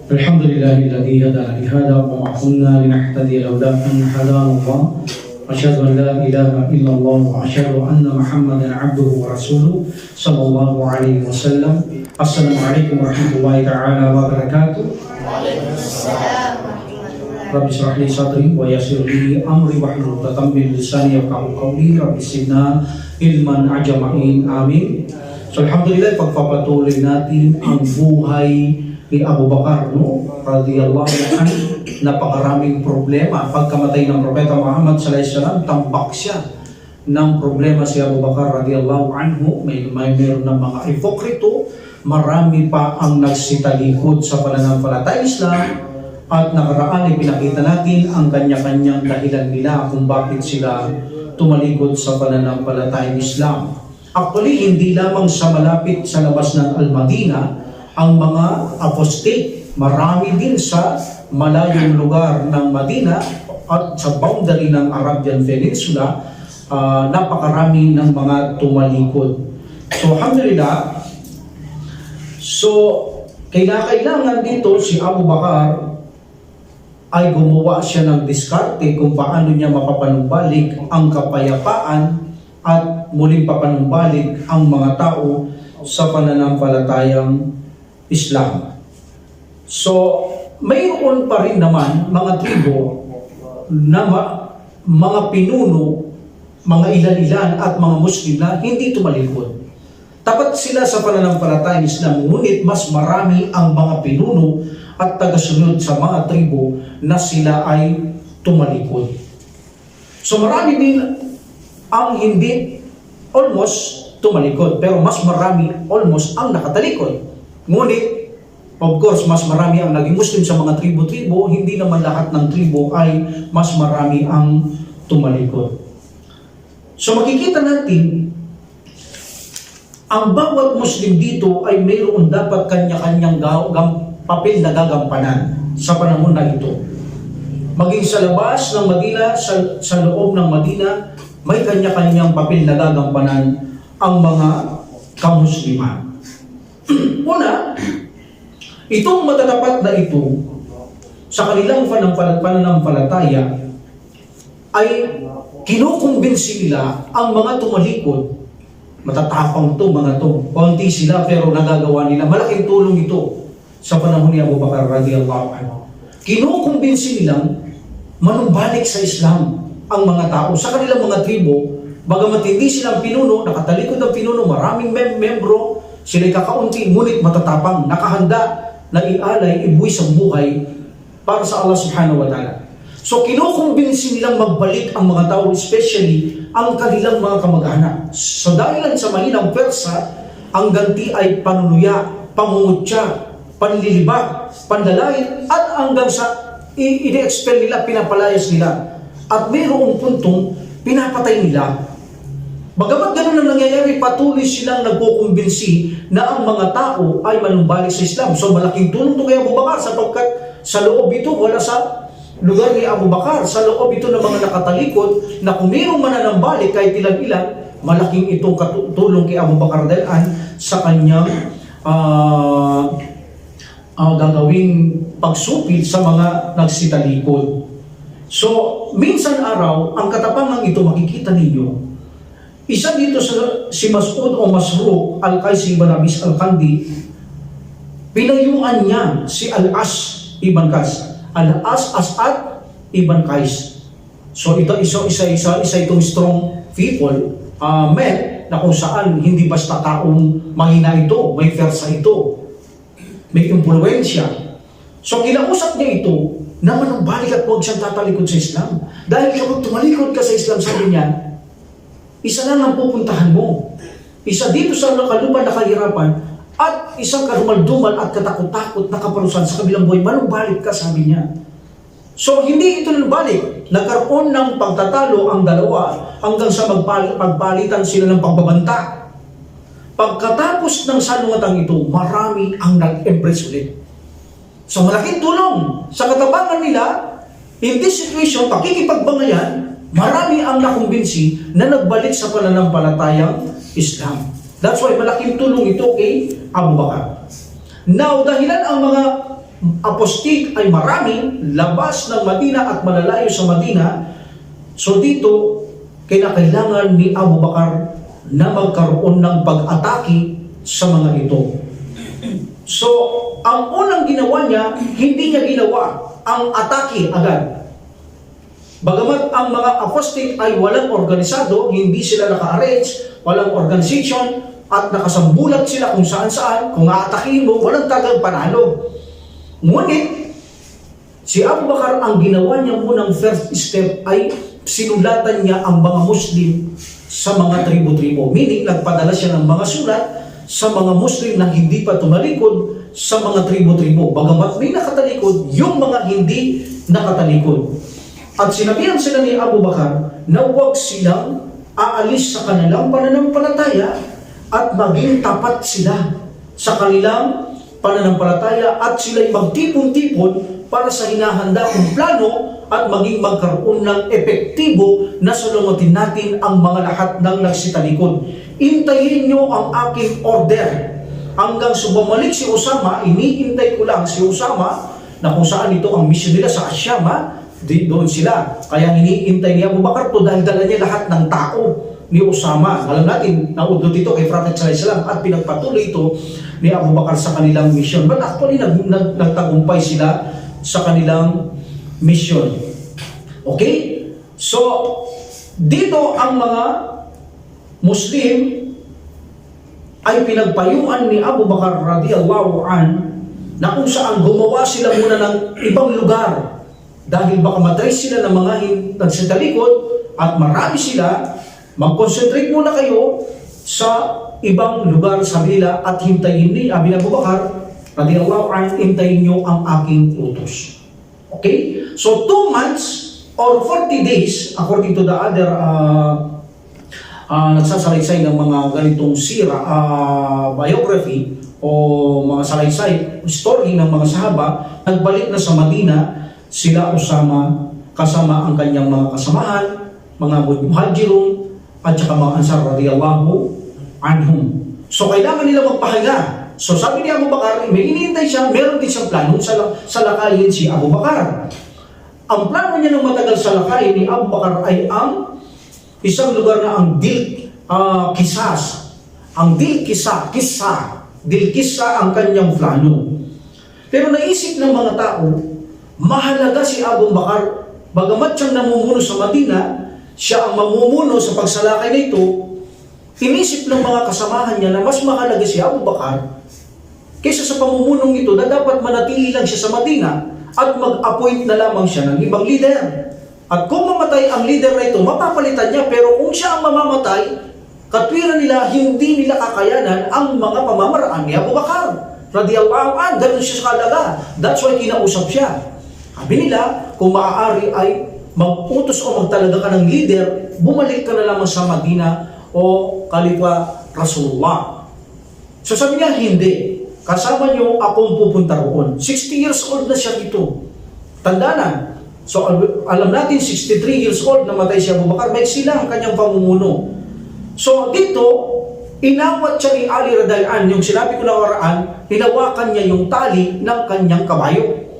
الحمد لله الذي هدانا لهذا وما كنا لنهتدي لولا أن هدانا الله أشهد أن لا إله إلا الله وأشهد أن محمدا عبده ورسوله صلى الله عليه وسلم. السلام عليكم ورحمة الله تعالى وبركاته. وعليكم السلام. رب اشرح لي صدري ويسر لي أمري واحلل عقدة من لساني يفقهوا قولي. رب زدنا علما أجمعين. Amin. So alhamdulillah, pagpapatuloy natin ang buhay ni Abu Bakar, radhiyallahu anhu. Napakaraming problema. Pagkamatay ng Propeta Muhammad sallallahu alaihi wasallam, tambak siya ng problema si Abu Bakar radhiyallahu anhu. Meron ng mga hipokrito. Marami pa ang nagsitalikod sa pananampalataya Islam. At nakaraan ay pinakita natin ang kanya-kanyang dahilan nila kung bakit sila tumalikod sa pananampalataya Islam. Actually, hindi lamang sa malapit sa labas ng Al-Madina ang mga apostate. Marami din sa malayong lugar ng Madina at sa boundary ng Arabian Peninsula, napakarami ng mga tumalikod. So, alhamdulillah, kailangan dito si Abu Bakar ay gumawa siya ng diskarte kung paano niya mapapanumbalik ang kapayapaan at muling papanumbalik ang mga tao sa pananampalatayang Islam. So, mayroon pa rin naman mga tribo na mga pinuno, mga ilan-ilan at mga Muslim na hindi tumalikod. Tapat sila sa pananampalatayang Islam, ngunit mas marami ang mga pinuno at tagasunod sa mga tribo na sila ay tumalikod. So marami din ang hindi almost tumalikod, pero mas marami almost ang nakatalikod. Ngunit, of course, mas marami ang naging Muslim sa mga tribo-tribo, hindi naman lahat ng tribo ay mas marami ang tumalikod. So makikita natin, ang bawat Muslim dito ay mayroon dapat kanya-kanyang papel na gagampanan sa panahon na ito. Maging sa labas ng Madina, sa loob ng Madina, may kanya-kanyang papel na gagampanan ang mga kamusliman. Una, itong matatapat na ito sa kanilang pananampalataya ay kinukumbinsi nila ang mga tumalikod. Matatapang to mga to. Konti sila pero nagagawa nila. Malaking tulong ito sa panahon ni Abu Bakar radhiyallahu anhu. Kinukumbinsi nilang manumbalik sa Islam ang mga tao sa kanilang mga tribo. Bagamat hindi silang pinuno, nakatalikod ng pinuno, maraming membro, sila'y kakaunti, ngunit matatapang, nakahanda na ialay, ibuwis ang buhay para sa Allah subhanahu wa ta'ala. So kinukumbinsi nilang magbalik ang mga tao, especially ang kanilang mga kamag-anak. So dahilan sa mahinang persa, ang ganti ay panunuya, pangungutya, panlilibag, panlalait, at hanggang sa i-expel nila, pinapalayas nila. At mayroong puntong pinapatay nila. Bagamat ganun ang nangyayari, patuloy silang nagkukumbinsi na ang mga tao ay manumbalik sa Islam. So malaking tulong ito kay Abu Bakar sapagkat sa loob ito, wala sa lugar ni Abu Bakar, sa loob ito ng mga nakatalikod na kung mayroong mananambalik kahit ilan-ilan, malaking itong tulong kay Abu Bakar dahil sa kanyang gagawing pagsupil sa mga nagsitalikod. So, minsan araw, ang katapangan ito makikita ninyo. Isa dito si Mas'ud o Masruq al-Qaisi ibn Abis al-Kandi, pinayuan niya si Al-As ibn Qais. Al-As'ad ibn Qais. So ito isa itong strong people, men na kung saan hindi basta taong mahina ito, may fersa ito, may impluwensya. So kinausap niya ito na manumbalik at huwag siyang tatalikod sa Islam. Dahil kapag tumalikod ka sa Islam, sabi niya, isa lang ang pupuntahan mo. Isa dito sa nakalupan na kahirapan at isang karumaldumal at katakot-takot na kaparusahan sa kabilang buhay. Manumbalik ka, sabi niya. So hindi ito nabalik. Nagkaroon ng pagtatalo ang dalawa hanggang sa pagpalitan sila ng pagbabanta. Pagkatapos ng salungatang ito, marami ang nag-embrace ulit. So malaking tulong sa katapangan nila, in this situation, pakikipagbangayan, marami ang nakumbinsi na nagbalik sa pananampalatayang Islam. That's why malaking tulong ito kay Abu Bakar. Now, dahilan ang mga apostate ay marami, labas ng Madina at malalayo sa Madina. So dito, kinakailangan ni Abu Bakar na magkaroon ng pag-atake sa mga ito. So, ang unang ginawa niya, hindi niya ginawa ang atake agad. Bagamat ang mga apostate ay walang organisado, hindi sila naka-arrange, walang organization, at nakasambulat sila kung saan-saan, kung aatakihin mo, walang tagang panalo. Ngunit, si Abu Bakar, ang ginawa niya munang first step ay sinulatan niya ang mga Muslim sa mga tribo-tribo. Meaning, nagpadala siya ng mga sulat sa mga Muslim na hindi pa tumalikod sa mga tribo-tribo. Bagamat may nakatalikod, yung mga hindi nakatalikod. At sinabihan sila ni Abu Bakar na huwag silang aalis sa kanilang pananampalataya at maging tapat sila sa kanilang pananampalataya at sila'y magtipon-tipon para sa hinahanda kong plano at maging magkaroon ng epektibo na sulungutin natin ang mga lahat ng nagsitalikod. Intayin nyo ang aking order. Hanggang bumalik si Usama, iniintay ko lang si Usama na kung saan ito ang mission nila sa Asyama, doon sila. Kaya iniintay ni Abu Bakar to dahil dala niya lahat ng tao ni Usama. Alam natin, naudot ito kay Prophet sallallahu alaihi wasallam at pinagpatuloy ito ni Abu Bakar sa kanilang mission. But actually, nagtagumpay sila sa kanilang mission. Okay? So, dito ang mga Muslim ay pinagpayuan ni Abu Bakar radiyallahu an na kung saan gumawa sila muna ng ibang lugar dahil baka matay sila ng mga nagsitalikod at marami sila. Mag-concentrate muna kayo sa ibang lugar sa bila at hintayin ni Abu Bakar radiyallahu an, hintayin nyo ang aking utos. Okay? So 2 months or 40 days according to the other nagsasalaysay ng mga ganitong biography o mga salaysay, story ng mga sahaba, nagbalik na sa Madina sila Usama kasama ang kanyang mga kasamahan, mga muhajirun at saka mga ansar radiyallahu anhum. So kailangan nila magpahinga. So sabi ni Abu Bakar, may iniintay siya, meron din siyang plano sa lakayin si Abu Bakar. Ang plano niya ng matagal sa lakayin ni Abu Bakar ay ang isang lugar na ang Kisas. Ang Kisa ang kanyang plano. Pero naisip ng mga tao, mahalaga si Abu Bakar, bagamat siyang namumuno sa Madina, siya ang mamumuno sa pagsalakay na ito, inisip ng mga kasamahan niya na mas mahalaga si Abu Bakar kaysa sa pamumunong ito na dapat manatili lang siya sa Madina at mag-appoint na lamang siya ng ibang leader. At kung mamatay ang leader na ito, mapapalitan niya. Pero kung siya ang mamamatay, katwiran nila, hindi nila kakayanan ang mga pamamaraan ni Abu Bakar radiyallahu an. Ganun siya sa kalaga. That's why kinausap siya. Sabi nila, kung maaari ay mag-utos o magtalaga ka ng leader, bumalik ka na lamang sa Madina o Khalifa Rasulullah. So sabi niya, hindi. Kasama niyo akong pupunta roon. 60 years old na siya dito. Tanda na. So alam natin, 63 years old namatay si Abu Bakar, may sila ang kanyang pamumuno. So dito, inawat siya ni Ali radhiyallahu anhu, yung sinabi ko na waraan, hinawakan niya yung tali ng kanyang kabayo.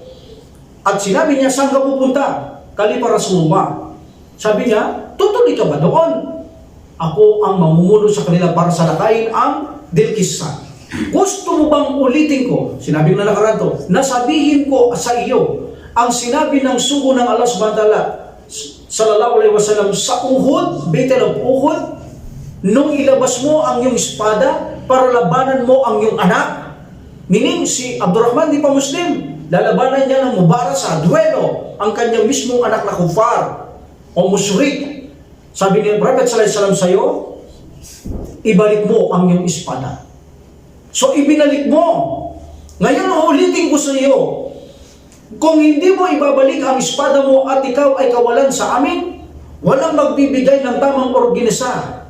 At sinabi niya, saan ka pupunta? Khalifa Rasulullah. Sabi niya, tutuloy ka ba doon? Ako ang mamumuno sa kanila para salakayin ang Kisa. Gusto mo bang ulitin ko? Sinabi ko na nakaraan to, nasabihin ko sa iyo ang sinabi ng sugo ng Allah subhanahu wa ta'ala sallallahu alaihi wasallam sa Uhud, Battle of Uhud, nung ilabas mo ang iyong espada para labanan mo ang iyong anak. Meaning si Abdurrahman di pa Muslim, lalabanan niya ng mubarasa, duelo, ang kanyang mismong anak na kufar o musyrik. Sabi ni Prophet sallallahu alaihi wasallam sa iyo, ibalik mo ang iyong espada. So ibinalik mo. Ngayon ulitin ko sa iyo, kung hindi mo ibabalik ang espada mo at ikaw ay kawalan sa amin, walang magbibigay ng tamang organisa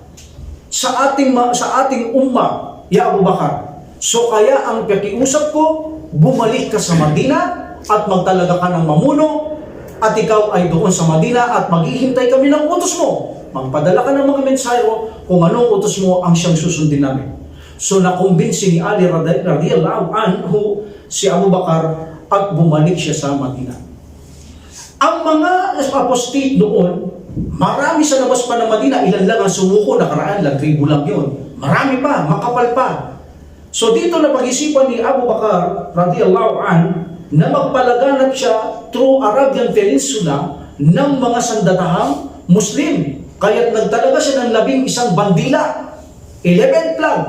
sa ating umma, ya Abu Bakar. So kaya ang pakiusap ko, bumalik ka sa Madina at magtalaga ka ng mamuno at ikaw ay doon sa Madina at maghihintay kami ng utos mo. Magpadala ka ng mga mensahero kung anong utos mo ang siyang susundin namin. So nakumbinsi ni Ali radhiyallahu anhu si Abu Bakar at bumalik siya sa Madina. Ang mga apostate noon, marami sa labas pa ng Madina, ilan lang ang sumuko, nakaraan lang, tribo lang yun. Marami pa, makapal pa. So dito na pag-isipan ni Abu Bakar radiyallahu an na magpalaganap siya through Arabian Peninsula ng mga sandatahang Muslim. Kaya't nagtalaga siya ng 11 bandila, 11 flag.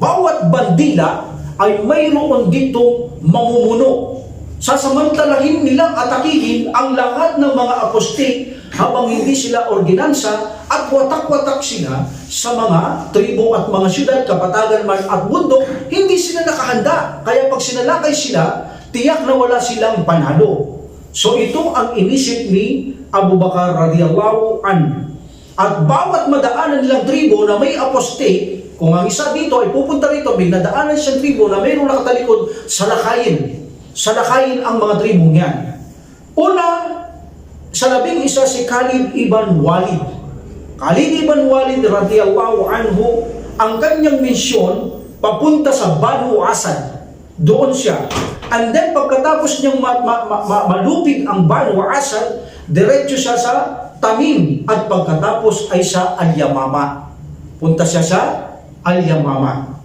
Bawat bandila ay mayroon ditong mamumuno. Sasamantalahin nilang atakihin ang lahat ng mga apostate habang hindi sila ordinansa at watak-watak sila sa mga tribo at mga syudad, kapatagan man at bundok, hindi sila nakahanda. Kaya pag sinalakay sila, tiyak na wala silang panalo. So ito ang inisip ni Abu Bakar radiyallahu anhu. At bawat madaanan nilang tribo na may apostate, kung ang isa dito ay pupunta rito, may nadaanan siyang tribo na mayroong nakatalikod, salakayin. Salakayin ang mga tribong yan. Una, sa 11 si Khalid ibn Walid. Khalid ibn Walid radiyallahu anhu, ang kanyang misyon papunta sa Banu Asad. Doon siya. And then pagkatapos niyang malupig ang Banu Asad, diretso siya sa Tamim at pagkatapos ay sa Al-Yamama. Punta siya sa Al-Yamama.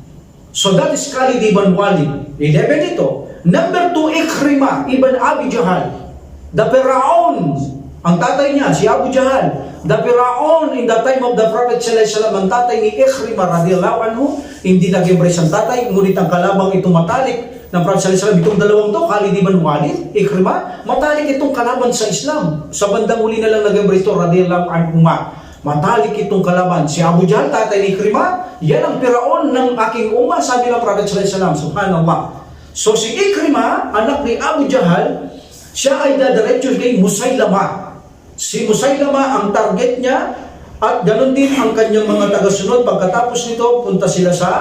So that is Khalid ibn Walid. 11 ito. Number 2, Ikrimah ibn Abi Jahal. The Pharaoh, ang tatay niya, si Abu Jahal. The Pharaoh in the time of the Prophet sallallahu alaihi wasallam, ang tatay ni Ikrimah radiyallahu anhu, hindi nag-embrace ang tatay, ngunit ang kalabang ito matalik ng Prophet sallallahu alaihi wasallam. Itong dalawang to, Khalid ibn Walid, Ikrimah, matalik itong kalaban sa Islam. Sa bandang uli na lang nag-embrace ito radiyallahu anhu. Matalik itong kalaban. Si Abu Jahal, tatay ni Ikrimah, yan ang Pharaoh ng aking umma, sabi ng Prophet sallallahu alaihi wasallam. Subhanallah. So si Ikrimah, anak ni Abu Jahal, siya ay dadiretso kay Musaylama. Si Musaylama ang target niya at ganoon din ang kanyang mga tagasunod. Pagkatapos nito, punta sila sa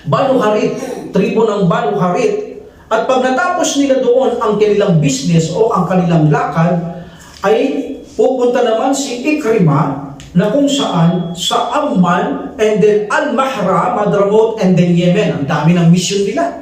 Banu Harith, tribo ng Banu Harith. At pag natapos nila doon ang kanilang business o ang kanilang lakad, ay pupunta naman si Ikrimah na kung saan sa Amman and then Al-Mahra, Madramot and then Yemen. Ang dami ng mission nila.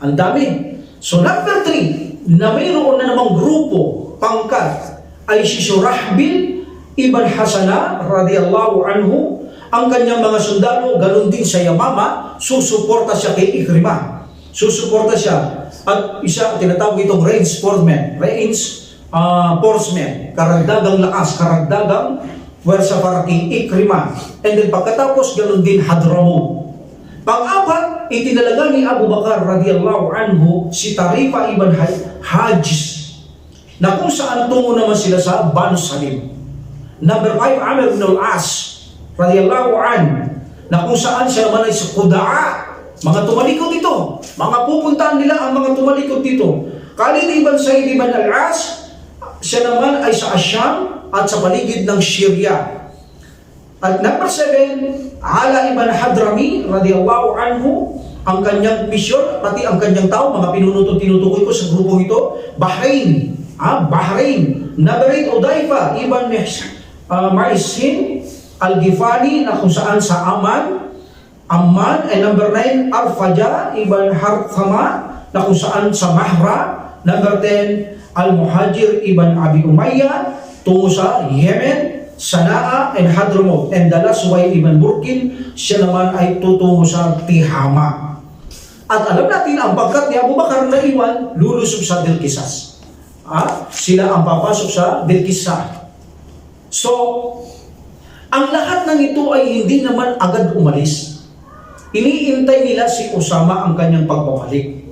Ang dami. So number 3, na mayroon na namang grupo, pangkat, ay si Shurahbil ibn Hasana radiyallahu anhu. Ang kanyang mga sundalo, ganun din sa Yamama, susuporta siya kay Ikrimah. Susuporta siya. At isa, tinatawag itong reinforcement. Reinforcement. Karagdagang lakas, karagdagang pwersa para kay Ikrimah. And then pagkatapos, ganun din Hadramut. Pang-apat, itinalaga ni Abu Bakar radiyallahu anhu si Tarifa ibn Hajis, na kung saan tungo naman sila sa Banu Salim. Number 5, Amr ibn al-As radiyallahu anhu, na kung saan siya naman ay sa Qudaa. Mga tumalikod dito. Mga pupuntahan nila ang mga tumalikod dito. Khalid ibn Said ibn al-As, siya naman ay sa Asyam at sa paligid ng Syria. At number 7, Ala ibn Hadrami radiyallahu anhu, ang kanyang misyon, pati ang kanyang tao, mga tinutukoy ko sa grupong ito, Bahrain. Bahrain. Number 8, Udayfa ibn Maisin al-Ghifani, na kung saan sa Amman. And number 9, Arfaja ibn Harthama, na kung saan sa Mahra. Number 10, Al-Muhajir ibn Abi Umayyah, tungo sa Yemen, Sanaa and Hadramut. And the last, Suwaid ibn Burkin, siya naman ay tutungo sa Tihama. At alam natin, ang pagkat ni Abu Bakar na iwan, lulusob sa Dilkisas. Sila ang papasok sa Dilkisah. So, ang lahat ng ito ay hindi naman agad umalis. Iniintay nila si Usama ang kanyang pagbabalik.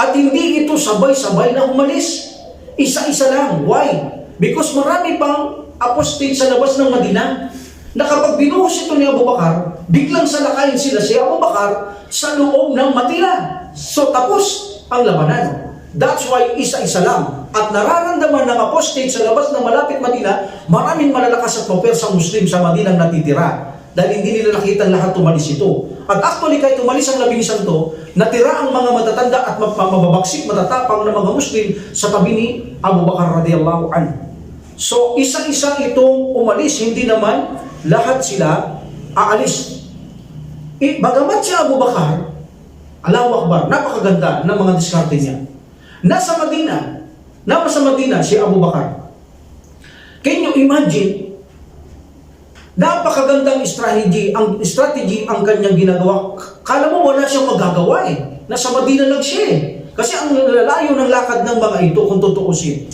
At hindi ito sabay-sabay na umalis. Isa-isa lang. Why? Because marami pang apostate sa labas ng Madina, na kapag binuhos ito ni Abu Bakar, biglang salakayin sila si Abu Bakar sa loob ng Madina. So tapos ang labanan. That's why isa-isa lang. At nararamdaman ng apostate sa labas ng malapit Madina, maraming malalakas at mapersang Muslim sa Madinang natitira. Dahil hindi nila nakita lahat tumalis ito. At actually kahit tumalis ang 11 to, natira ang mga matatanda at mababaksik, matatapang na mga Muslim sa tabi ni Abu Bakar radiyallahu anhu. So, isa-isa itong umalis, hindi naman lahat sila aalis. Bagamat si Abu Bakar, Allahu Akbar, napakaganda ng mga diskarte niya. Nasa Madina si Abu Bakar. Can you imagine? Napakagandang strategy ang kanyang ginagawa. Kala mo wala siyang magagawa eh. Nasa Madina lang siya eh. Kasi ang lalayo ng lakad ng mga ito kung tutuusin.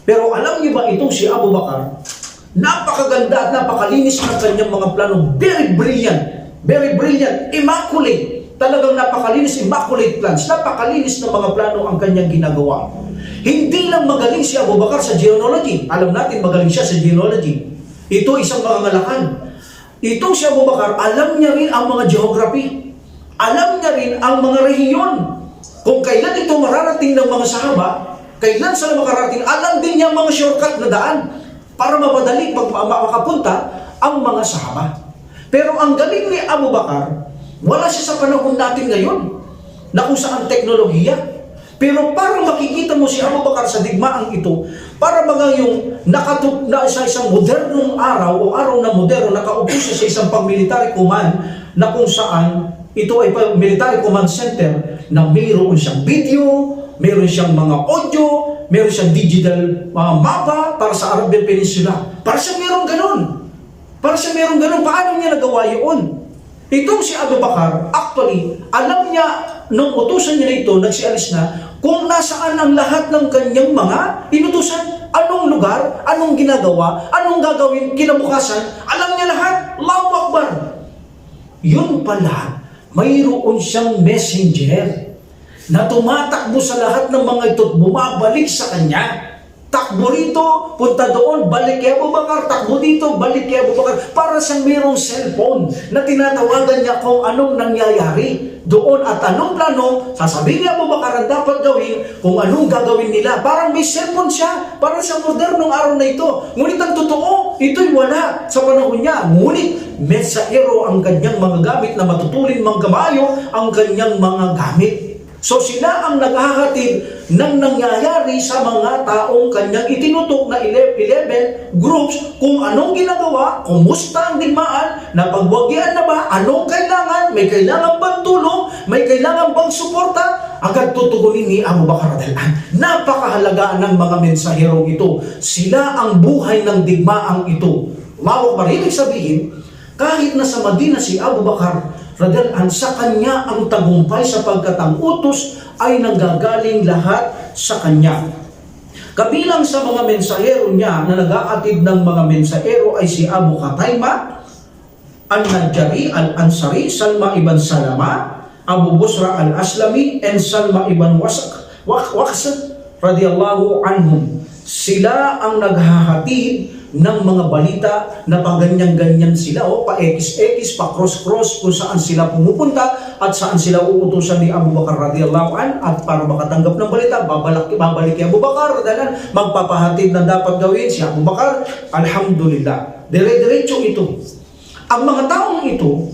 Pero alam niyo ba itong si Abu Bakar, napakaganda at napakalinis ng kanyang mga plano. Very brilliant, immaculate. Talagang napakalinis, immaculate plans. Napakalinis ng mga plano ang kanyang ginagawa. Hindi lang magaling si Abu Bakar sa genealogy. Alam natin magaling siya sa genealogy. Ito isang pangangalakan. Itong si Abu Bakar, alam niya rin ang mga geography. Alam niya rin ang mga rehiyon. Kung kailan ito mararating ng mga sahaba, kailan sila makarating, alam din niya mga shortcut na daan para mapadali makapunta ang mga sahaba. Pero ang galing ni Abu Bakar, wala siya sa panahon natin ngayon na kung saan teknolohiya. Pero parang makikita mo si Abu Bakar sa digmaang ito, para mga yung na sa isang modernong araw o araw na moderno, nakaupo siya sa isang pang-military command na kung saan ito ay military command center na mayroon siyang video, mayroon siyang mga audio, mayroon siyang digital mapa para sa Arabian Peninsula. Para siya mayroon ganun. Paano niya nagawa yun? Itong si Abu Bakar, actually, alam niya, nung utusan niya ito, nagsialis na, kung nasaan ang lahat ng kanyang mga inutusan, anong lugar, anong ginagawa, anong gagawin kinabukasan, alam niya lahat. Allahu Akbar! Yun pala, mayroon siyang messenger na tumatakbo sa lahat ng mga ito at bumabalik sa kanya. Takbo rito, punta doon, balik kay Abu Bakar, takbo dito, balik kay Abu Bakar. Para siyang mayroong cellphone na tinatawagan niya kung anong nangyayari doon at anong plano, sasabihin ni Abu Bakar ang dapat gawin, kung anong gagawin nila. Parang may cellphone siya, parang sa modernong araw na ito. Ngunit ang totoo, ito'y wala sa panahon niya. Ngunit, mensahero ang kanyang mga gamit na matutulin mang kabayo ang kanyang mga gamit. So sila ang naghahatid ng nangyayari sa mga taong kanyang itinutok na 11 groups kung anong ginagawa, kumusta ang digmaan, napagwagyan na ba, anong kailangan, may kailangan bang tulong, may kailangan bang suporta, agad tutugunin ni Abu Bakar radhiyallahu. Napakahalaga ng mga mensaherong ito. Sila ang buhay ng digmaang ito. Allahu Akbar, ibig sabihin, kahit nasa Madina si Abu Bakar radhiyallahu, sa kanya ang tagumpay sapagkat ang utos ay nanggagaling lahat sa kanya. Kabilang sa mga mensahero niya na nag-aatid ng mga mensahero ay si Abu Qataymah, Al-Najjari, Al-Ansari, Salma ibn Salama, Abu Busra Al-Aslami, and Salma ibn Waqs radhiyallahu anhum. Sila ang naghahatid ng mga balita na paganyan-ganyan sila, pa-X, pa-cross-cross kung saan sila pumupunta at saan sila uutusan ni Abu Bakar radhiyallahu an, at para makatanggap ng balita, babalik kay Abu Bakar radhiyallahu an, magpapahatid na dapat gawin si Abu Bakar. Alhamdulillah, dire-diretso ito. Ang mga taong ito,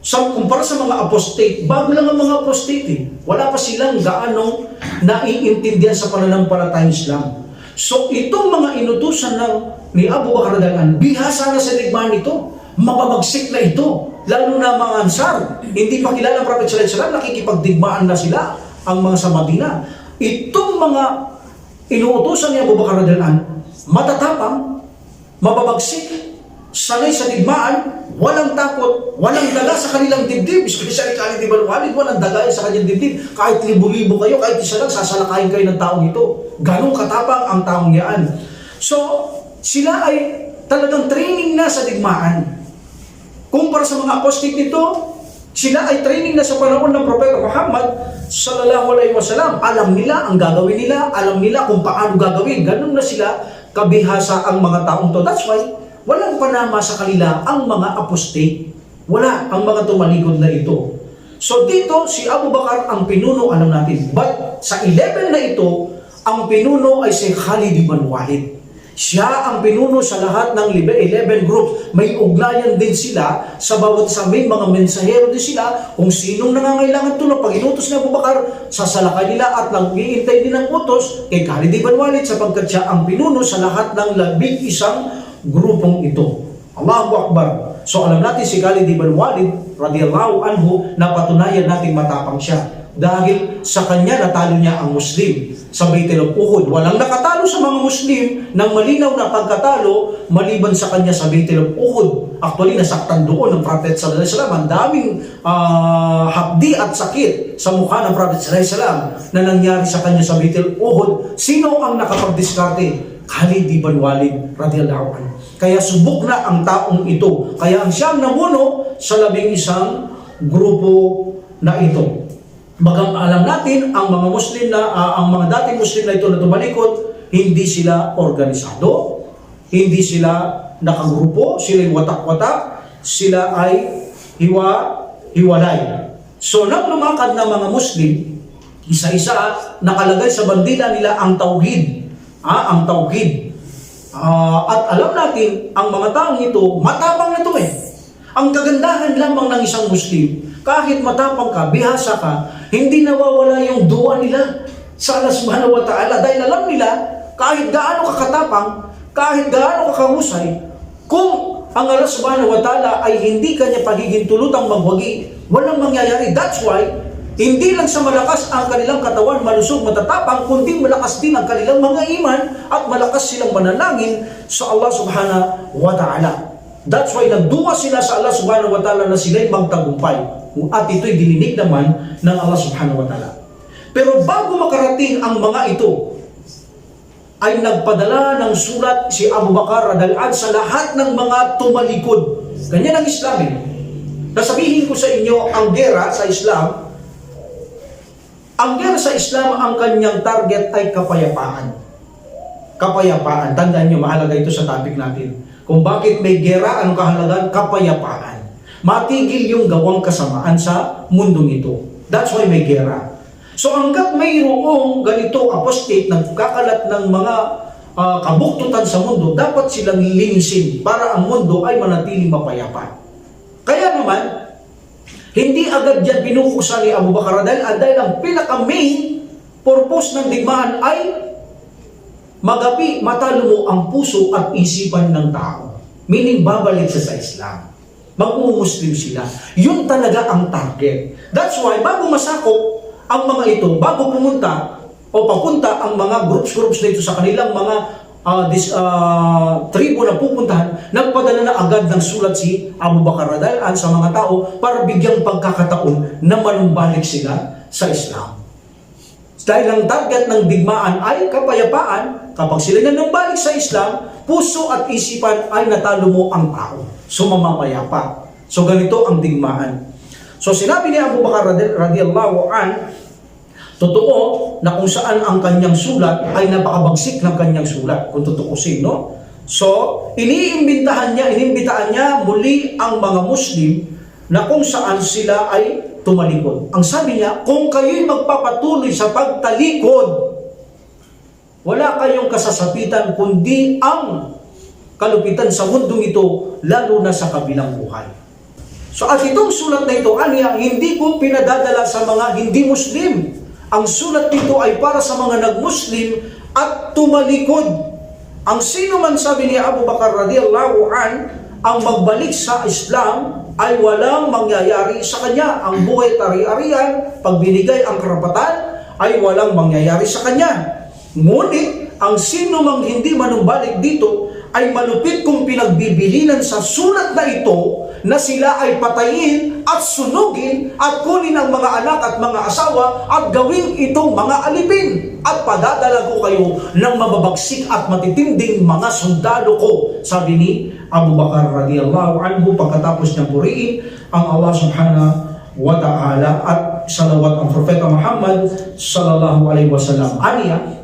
kumpara sa mga apostate, bago lang ang mga apostate, wala pa silang gaano naiintindihan sa pananampalatayang Islam. So itong mga inutusan ni Abu Bakar radhiyallahu an, bihasa na sa digmaan ito, mababagsik na ito, lalo na mga Ansar. Hindi pa kilala ang Prophet sallallahu alaihi wasallam, nakikipagdigmaan na sila ang mga sa Madina. Itong mga inuutusan ni Abu Bakar radhiyallahu an, matatapang, mababagsik, sanay sa digmaan, walang takot, walang daga sa kanilang dibdib. Especially Khalid ibn Walid, walang daga sa kanyang dibdib. Kahit libo-libo kayo, kahit isa lang, sasalakayin kayo ng taong ito. Ganong katapang ang taong yan. So, sila ay talagang training na sa digmaan. Kumpara sa mga apostate nito, sila ay training na sa panahon ng Propeta Muhammad sallallahu alaihi wasallam. Alam nila ang gagawin nila, alam nila kung paano gagawin. Ganon na sila kabihasa ang mga taong to. That's why, walang panama sa kanila ang mga apostate. Wala ang mga tumalikod na ito. So dito, si Abu Bakar ang pinuno, alam natin. But sa 11 na ito, ang pinuno ay si Khalid ibn Walid. Siya ang pinuno sa lahat ng 11 groups. May ugnayan din sila sa bawat sa may mga mensahero din sila. Kung sinong nangangailangan tulong, pag inutos ni Abu Bakar, sasalakay nila at nag-iintay din ng utos kay Khalid ibn Walid sapagkat siya ang pinuno sa lahat ng 11 grupong ito. Allahu Akbar. So alam natin si Khalid ibn Walid radhiyallahu anhu, na patunayan natin matapang siya. dahil sa kanya natalo niya ang Muslim sa Battle of Uhud. Walang nakatalo sa mga Muslim ng malinaw na pagkatalo maliban sa kanya sa Battle of Uhud. Actually, nasaktan doon ng Prophet sallallahu alaihi wasallam. Ang daming hapdi at sakit sa mukha ng Prophet sallallahu alaihi wasallam na nangyari sa kanya sa Battle of Uhud. Sino ang nakapagdiskarte? Khalid ibn Walid radhiyallahu anhu. Kaya subok na ang taong ito. Kaya ang siyang namuno sa 11 grupo na ito. Bagang alam natin, ang mga Muslim na, ang mga dating Muslim na ito na tumalikod, hindi sila organisado, hindi sila nakagrupo, sila ay watak-watak, sila ay hiwalay. So, nang lumakad ng mga Muslim, isa-isa, nakalagay sa bandila nila ang tauhid. Ang tauhid. At alam natin, ang mga taong ito, matapang na ito eh. Ang kagandahan lamang ng isang Muslim, kahit matapang ka, bihasa ka, hindi nawawala yung dua nila sa Allah subhanahu wa ta'ala. Dahil alam nila, kahit gaano ka katapang, kahit gaano ka kahusay, kung ang Allah subhanahu wa ta'ala ay hindi kanya pagiging tulutang magwagi, walang mangyayari. That's why, hindi lang sa malakas ang kanilang katawan, malusog, matatapang, kundi malakas din ang kanilang mga iman at malakas silang manalangin sa Allah subhanahu wa ta'ala. That's why nagduwa sila sa Allah subhanahu wa ta'ala na sila'y magtagumpay. At ito'y dininig naman ng Allah subhanahu wa ta'ala. Pero bago makarating ang mga ito, ay nagpadala ng sulat si Abu Bakar radhiyallahu anhu sa lahat ng mga tumalikod. Ganyan ang Islam eh. Nasabihin ko sa inyo, ang gera sa Islam, ang kanyang target ay kapayapaan. Kapayapaan. Tandaan nyo, mahalaga ito sa topic natin. Kung bakit may gera, anong kahalagan? Kapayapaan. Matigil yung gawang kasamaan sa mundong ito. That's why may gera. So hanggat mayroong ganito apostate, nagkakalat ng mga kabuktutan sa mundo, dapat silang linisin para ang mundo ay manatiling mapayapa. Kaya naman, hindi agad yan pinukusan ni Abu Bakar dahil ang pinaka-main purpose ng digmaan ay matalo mo ang puso at isipan ng tao. Meaning, babalik sa Islam. Mag-umuslim sila. Yun talaga ang target. That's why, bago masakop ang mga ito, bago papunta ang mga groups na ito sa kanilang mga tribo na pupuntahan, nagpadala na agad ng sulat si Abu Bakar radhiyallahu anhu sa mga tao para bigyang pagkakataon na manumbalik sila sa Islam. Dahil ang target ng digmaan ay kapayapaan, kapag sila nanumbalik sa Islam, puso at isipan ay natalo mo ang tao. So mamamayapa. So ganito ang digmaan. So sinabi ni Abu Bakar radhiyallahu anhu, totoo na kung saan ang kanyang sulat ay napakabagsik ng kanyang sulat, kung tutukusin, no? So, inimbitahan niya muli ang mga Muslim na kung saan sila ay tumalikod. Ang sabi niya, kung kayo'y magpapatuloy sa pagtalikod, wala kayong kasasapitan kundi ang kalupitan sa mundong ito, lalo na sa kabilang buhay. So at itong sulat na ito, hindi ko pinadadala sa mga hindi Muslim. Ang sulat nito ay para sa mga nag-Muslim at tumalikod. Ang sino man, sabi ni Abu Bakar radhiyallahu anhu, ang magbalik sa Islam ay walang mangyayari sa kanya. Ang buhay ari-arian, pag binigay ang karapatan, ay walang mangyayari sa kanya. Ngunit, ang sino mang hindi manumbalik dito, ay malupit kung pinagbibilinan sa sulat na ito na sila ay patayin at sunugin at kunin ang mga anak at mga asawa at gawin itong mga alipin at padadala ko kayo ng mababagsik at matitinding mga sundalo ko, sabi ni Abu Bakar radhiyallahu anhu pagkatapos niyang puriin ang Allah subhanahu wa ta'ala at salawat ang Propeta Muhammad sallallahu alaihi wasallam. Aniya,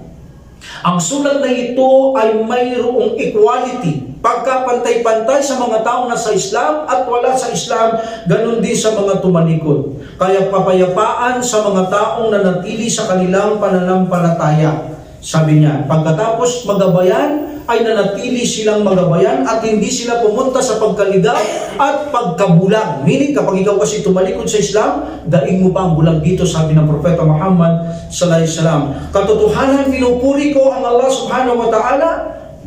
ang sulat na ito ay mayroong equality, pagkapantay-pantay sa mga taong nasa Islam at wala sa Islam, ganun din sa mga tumalikod. Kaya papayapaan sa mga taong nanatili sa kanilang pananampalataya. Sabi niya, pagkatapos magabayan, ay nanatili silang magabayan at hindi sila pumunta sa pagkaligaw at pagkabulag. Meaning, kapag ikaw kasi tumalikod sa Islam, daing mo pa ang bulag dito, sabi ng Propeta Muhammad sallallahu alaihi wasallam. Katotohanan, pinupuri ko ang Allah subhanahu wa ta'ala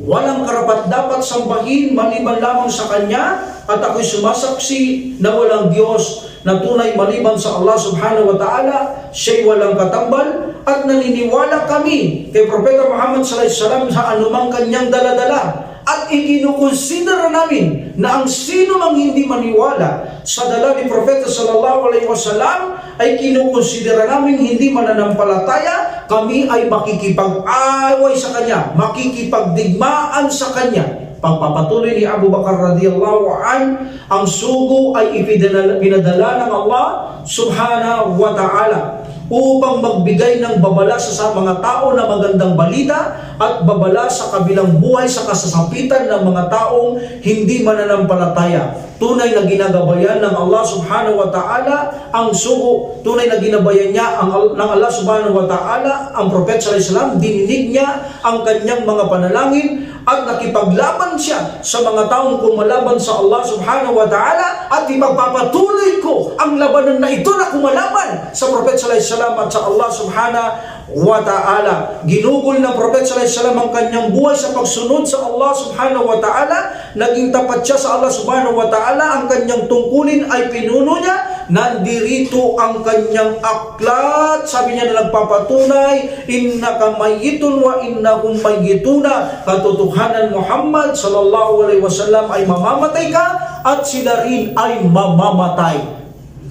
walang karapat-dapat sambahin maliban lamang sa Kanya, at ako'y sumasaksi na walang Diyos na tunay maliban sa Allah subhanahu wa ta'ala, siya'y walang katambal, at naniniwala kami kay Propeta Muhammad sallallahu alaihi wasallam sa anumang kanyang daladala. At ikinukonsidera namin na ang sino mang hindi maniwala sa dala ni Propeta sallallahu alaihi wasallam ay kinukonsidera namin hindi mananampalataya, kami ay makikipag-away sa Kanya, makikipagdigmaan sa Kanya. Pagpapatuloy ni Abu Bakar radhiyallahu an, ang sugo ay pinadala ng Allah subhanahu wa ta'ala upang magbigay ng babala sa mga tao na magandang balita at babala sa kabilang buhay sa kasasapitan ng mga taong hindi mananampalataya. Tunay na ginagabayan ng Allah subhanahu wa ta'ala ang sugo, tunay na ginabayan niya ng Allah subhanahu wa ta'ala ang Prophet sallallahu alaihi wasallam, dininig niya ang kanyang mga panalangin at nakipaglaban siya sa mga taong kumalaban sa Allah subhanahu wa ta'ala, at ipagpapatuloy ko ang labanan na ito na kumalaban sa Prophet sallallahu alaihi wasallam at sa Allah subhanahu wa ta'ala. Ginugol ng Prophet sallallahu alaihi wasallam ang kanyang buhay sa pagsunod sa Allah subhanahu wa ta'ala. Naging tapat siya sa Allah subhanahu wa ta'ala. Ang kanyang tungkulin ay pinuno niya. Nandirito ang kanyang aklat. Sabi niya na nagpapatunay, innaka mayyitun wa innakum mayyituna. Katotohanan Muhammad sallallahu alaihi wasallam ay mamamatay ka at sila rin ay mamamatay.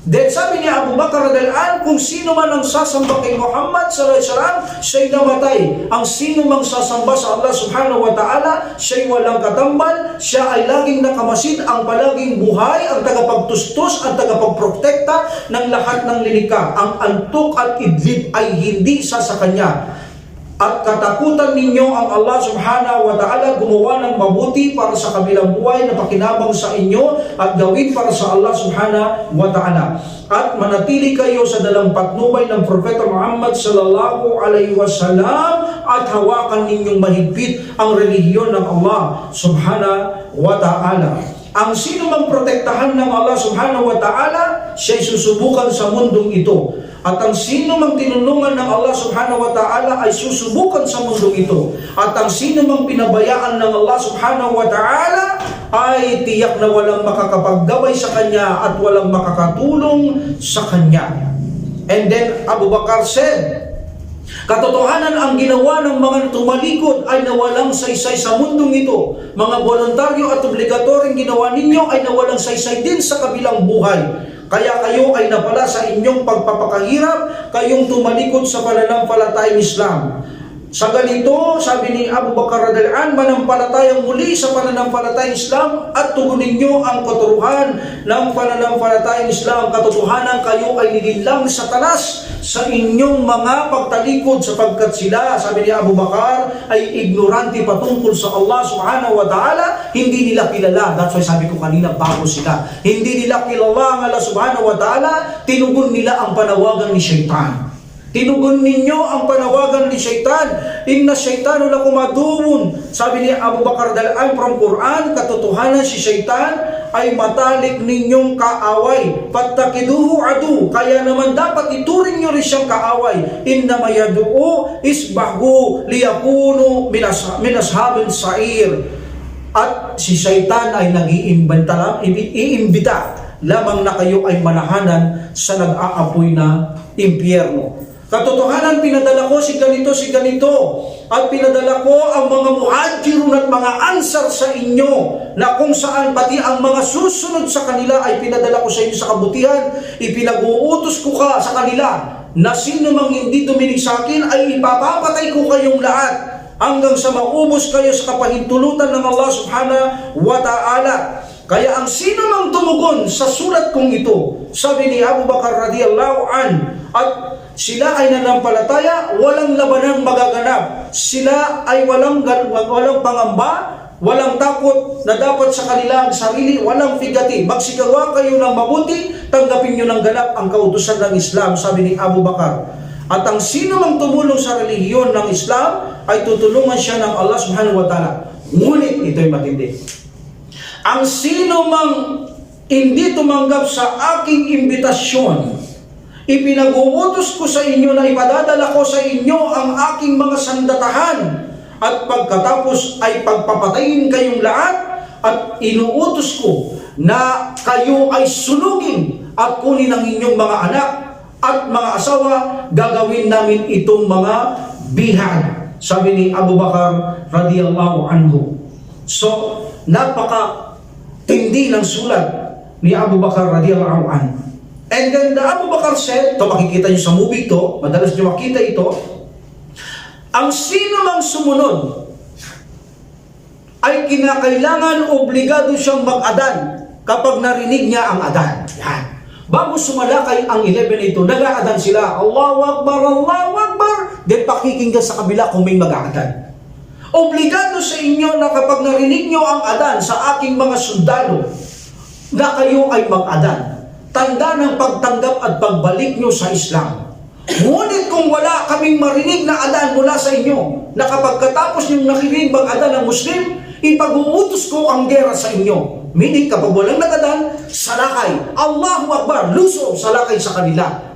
Then sabi ni Abu Bakar radhiyallahu anhu, kung sino man ang sasamba kay Muhammad sallallahu alaihi wasallam, siya'y namatay. Ang sino mang sasamba sa Allah subhanahu wa ta'ala, siya'y walang katambal, siya ay laging nakamasid, ang palaging buhay, ang tagapagtustos, ang tagapagprotekta ng lahat ng lilikha. Ang antok at idlip ay hindi isa sa kanya. At katakutan ninyo ang Allah subhanahu wa ta'ala, gumawa ng mabuti para sa kabilang buhay na pakinabang sa inyo at gawin para sa Allah subhanahu wa ta'ala. At manatili kayo sa dalampatnubay ng Propeta Muhammad sallallahu alaihi wasallam at hawakan ninyong mahigpit ang relihiyon ng Allah subhanahu wa ta'ala. Ang sino mang protektahan ng Allah subhanahu wa ta'ala, siya'y susubukan sa mundong ito. At ang sino mang tinulungan ng Allah subhanahu wa ta'ala ay susubukan sa mundong ito. At ang sino mang pinabayaan ng Allah subhanahu wa ta'ala ay tiyak na walang makakapaggabay sa Kanya at walang makakatulong sa Kanya. And then Abu Bakar said, katotohanan ang ginawa ng mga tumalikod ay nawalang saysay sa mundong ito. Mga voluntaryo at obligatoryong ginawa ninyo ay nawalang saysay din sa kabilang buhay. Kaya kayo ay napala sa inyong pagpapakahirap, kayong tumalikod sa pananampalatayang Islam. Sa ganito, sabi ni Abu Bakar radhiyallahu anhu, manampalatayang muli sa pananampalatayang Islam at tugunin nyo ang katuruhan ng pananampalatayang Islam. Katotohanan kayo ay nilinlang sa talas sa inyong mga pagtalikod, sapagkat sila, sabi ni Abu Bakar, ay ignorante patungkol sa Allah subhanahu wa ta'ala. Hindi nila kilala. That's why sabi ko kanina, bago sila. Hindi nila kilala ang Allah subhanahu wa ta'ala. Tinugon nila ang panawagan ni Shaitan. Tinugon ninyo ang panawagan ni Shaitan. Inna Shaitanu lakum aduwwun. Sabi ni Abu Bakar radhiyallahu from Quran, katotohanan si Shaitan ay matalik ninyong kaaway. Fattakiduhu adu. Kaya naman dapat ituring nyo rin siyang kaaway. Inna mayadu'u isbahu liyakunu min ashabil sa'ir. At si Shaitan ay nag-iimbita lamang na kayo ay manahanan sa nag-aapoy na impyerno. Katotohanan, pinadala ko si ganito, at pinadala ko ang mga muhajirun at mga ansar sa inyo, na kung saan pati ang mga susunod sa kanila ay pinadala ko sa inyo sa kabutihan. Ipinag-uutos ko ka sa kanila na sino mang hindi tuminig sa akin ay ipapapatay ko kayong lahat hanggang sa maubos kayo sa kapahintulutan ng Allah subhanahu wa ta'ala. Kaya ang sino mang tumugon sa sulat kong ito, sabi ni Abu Bakar radhiyallahu anhu, at sila ay nanampalataya, walang labanang magaganap. Sila ay walang pangamba, walang takot na dapat sa kanila ang sarili, walang figati. Magsikawa kayo ng mabuti, tanggapin nyo ng ganap ang kautusan ng Islam, sabi ni Abu Bakar. At ang sino mang tumulong sa relihiyon ng Islam ay tutulungan siya ng Allah subhanahu wa ta'ala. Ngunit ito'y matindi. Ang sino mang hindi tumanggap sa aking imbitasyon, ipinag-uutos ko sa inyo na ipadadala ko sa inyo ang aking mga sandatahan at pagkatapos ay pagpapatayin kayong lahat at inuutos ko na kayo ay sunugin at kunin ang inyong mga anak at mga asawa, gagawin namin itong mga bihag. Sabi ni Abu Bakar radiyallahu anhu. So, napaka-tindi ng sulat ni Abu Bakar radiyallahu anhu. And then the Abu Bakar said, ito makikita nyo sa movie ito, madalas nyo makita ito, ang sino mang sumunod ay kinakailangan obligado siyang mag-adan kapag narinig niya ang adan. Yan. Bago sumalakay ang 11 ito, nag-aadan sila. Allahu Akbar, Allahu Akbar. Then pakikinggan sa kabila kung may mag-aadan. Obligado sa inyo na kapag narinig nyo ang adan sa aking mga sundalo, na kayo ay mag-adan. Tanda ng pagtanggap at pagbalik nyo sa Islam. Ngunit kung wala kaming marinig na adan mula sa inyo, na kapag katapos nyong nakinig mag-adan ng Muslim, ipag-uutos ko ang gera sa inyo. Meaning, kapag walang nag-adan, salakay. Allahu Akbar, luso, salakay sa kanila.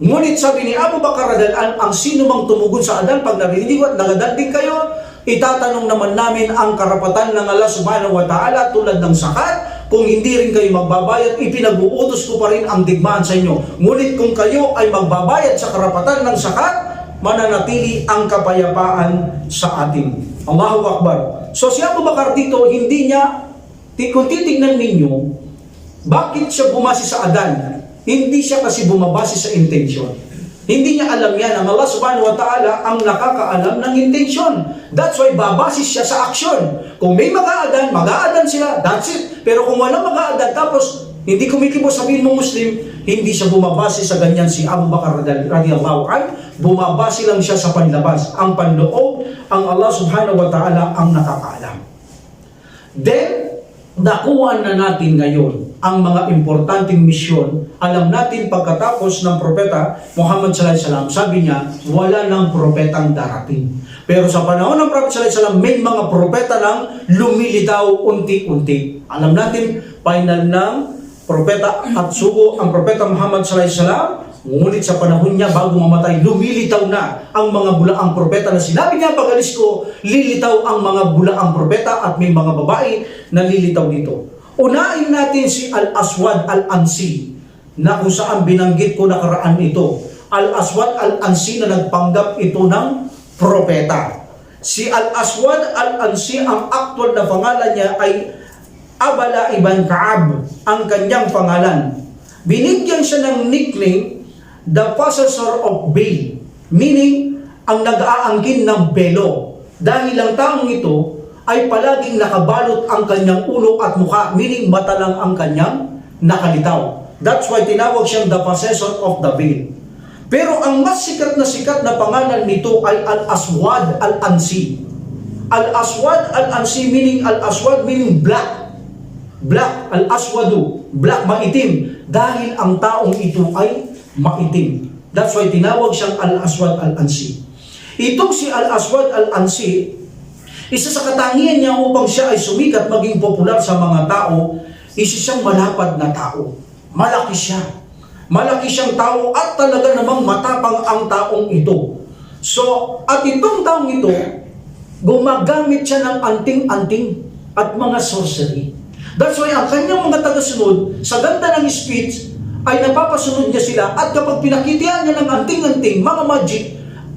Ngunit sabi ni Abu Bakar radhiyallahu anhu, ang sino mang tumugon sa adan, pag narinig at nag-adan din kayo, itatanong naman namin ang karapatan ng Allah subhanahu wa ta'ala tulad ng zakat. Kung hindi rin kayo magbabayad, ipinag-uutos ko pa rin ang digmaan sa inyo. Ngunit kung kayo ay magbabayad sa karapatan ng zakat, mananatili ang kapayapaan sa atin. Allahu Akbar. So si Abu Bakar dito, hindi niya, kung titignan ninyo, bakit siya bumasi sa adan? Hindi siya kasi bumabase sa intention. Hindi niya alam yan. Ang Allah subhanahu wa ta'ala ang nakakaalam ng intention. That's why babase siya sa action. Kung may mag-aadan, mag-aadan sila. That's it. Pero kung walang mag-aadan, tapos hindi kumikibo sabihin mo Muslim, hindi siya bumabase sa ganyan si Abu Bakar radhiyallahu anhu. Bumabase lang siya sa panlabas. Ang panloob, ang Allah subhanahu wa ta'ala ang nakakaalam. Then, nakuha na natin ngayon ang mga importanteng misyon. Alam natin pagkatapos ng propeta Muhammad sallallahu alaihi wasallam, sabi niya, wala nang propetang darating. Pero sa panahon ng propeta sallallahu alaihi wasallam, may mga propeta nang lumilitaw unti-unti. Alam natin, final ng propeta at sugo ang propeta Muhammad sallallahu alaihi wasallam. Ngunit sa panahon niya, bago mamatay, lumilitaw na ang mga bulaang propeta na sinabi niya, pag-alis ko, lilitaw ang mga bulaang propeta at may mga babae na lilitaw dito. Unahin natin si Al-Aswad Al-Ansi, na kung saan binanggit ko nakaraan ito. Al-Aswad Al-Ansi na nagpanggap ito ng propeta. Si Al-Aswad Al-Ansi, ang actual na pangalan niya ay Abala ibn Ka'ab, ang kanyang pangalan. Binigyan siya ng nickname, the possessor of veil, meaning ang nag-aangkin ng belo. Dahil ang taong ito ay palaging nakabalot ang kanyang ulo at mukha, meaning mata lang ang kanyang nakalitaw. That's why tinawag siyang the possessor of the veil. Pero ang mas sikat na pangalan nito ay Al-Aswad Al-Ansi. Al-Aswad Al-Ansi meaning Al-Aswad meaning black. Black, Al-Aswadu, black, maitim. Dahil ang taong ito ay maitim. That's why tinawag siyang Al-Aswad Al-Ansi. Itong si Al-Aswad Al-Ansi, isa sa katangian niya upang siya ay sumikat maging popular sa mga tao, isa siyang malapad na tao. Malaki siya. Malaki siyang tao at talaga namang matapang ang taong ito. So, at itong taong ito, gumagamit siya ng anting-anting at mga sorcery. That's why ang kanyang mga tagasunod, sa ganda ng speech, ay napapasunod niya sila at kapag pinakitihan niya ng anting-anting, mga magic,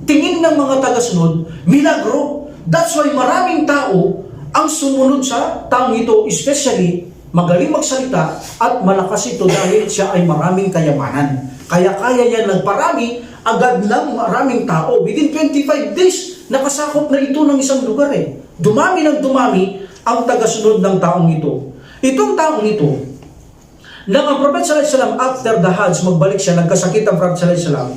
tingin ng mga tagasunod, milagro. That's why maraming tao ang sumunod sa taong ito, especially magaling magsalita at malakas ito dahil siya ay maraming kayamanan. Kaya kaya niya nagparami agad ng maraming tao. Within 25 days, nakasakop na ito ng isang lugar eh. Dumami ng dumami ang tagasunod ng taong ito. Itong taong ito, nang ang Prophet sallallahu alaihi wasallam after the Hajj, magbalik siya, nagkasakit ang Prophet sallallahu alaihi wasallam.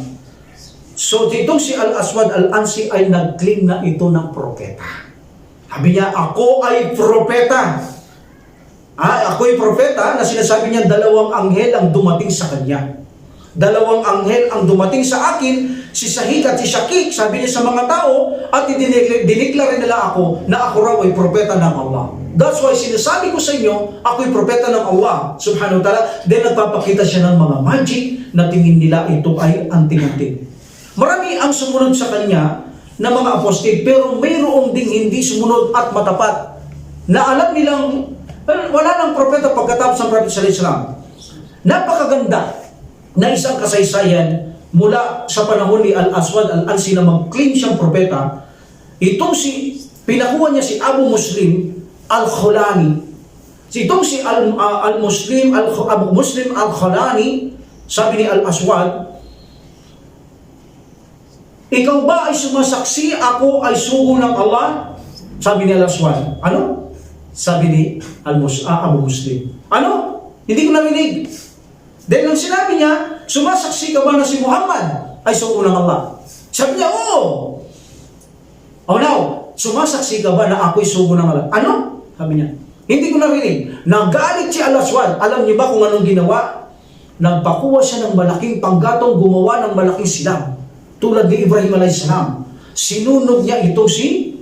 So, itong si Al-Aswad Al-Ansi ay nag-claim na ito ng propeta. Sabi niya, ako ay propeta. Ako ay propeta na sinasabi niya, dalawang anghel ang dumating sa kanya. Dalawang anghel ang dumating sa akin, si Sahik at si Shakik, sabi niya sa mga tao, at diniklara nila ako na ako raw ay propeta ng Allah. That's why sinasabi ko sa inyo, ako ay propeta ng Allah, subhanahu wa ta'ala. Then nagpapakita siya ng mga magic na tingin nila ito ay anting-anting. Marami ang sumunod sa kanya, ng mga apostol, pero mayroong ding hindi sumunod at matapat na alam nilang wala nang propeta pagkatapos ng Prophet sallallahu alaihi wasallam. Napakaganda na isang kasaysayan mula sa panahon ni Al-Aswad Al-Ansi na mag-claim siyang propeta. Itong pinakuha niya si Abu Muslim Al-Khulani. Itong si Abu Muslim Al-Khulani, sabi ni Al-Aswad, ikaw ba ay sumasaksi ako ay sugo ng Allah? Sabi ni Al-Aswad. Ano? Sabi ni Abu Muslim. Ano? Hindi ko narinig. Dahil nang sinabi niya, sumasaksi ka ba na si Muhammad ay sugo ng Allah? Sabi niya, oo. Oh now, sumasaksi ka ba na ako'y sugo ng Allah? Ano? Sabi niya. Hindi ko narinig. Nagalit si Al-Aswad. Alam niyo ba kung anong ginawa? Nagpakuha siya ng malaking panggatong, gumawa ng malaking silang. Tulad ni Ibrahim a.s. Sinunog niya ito si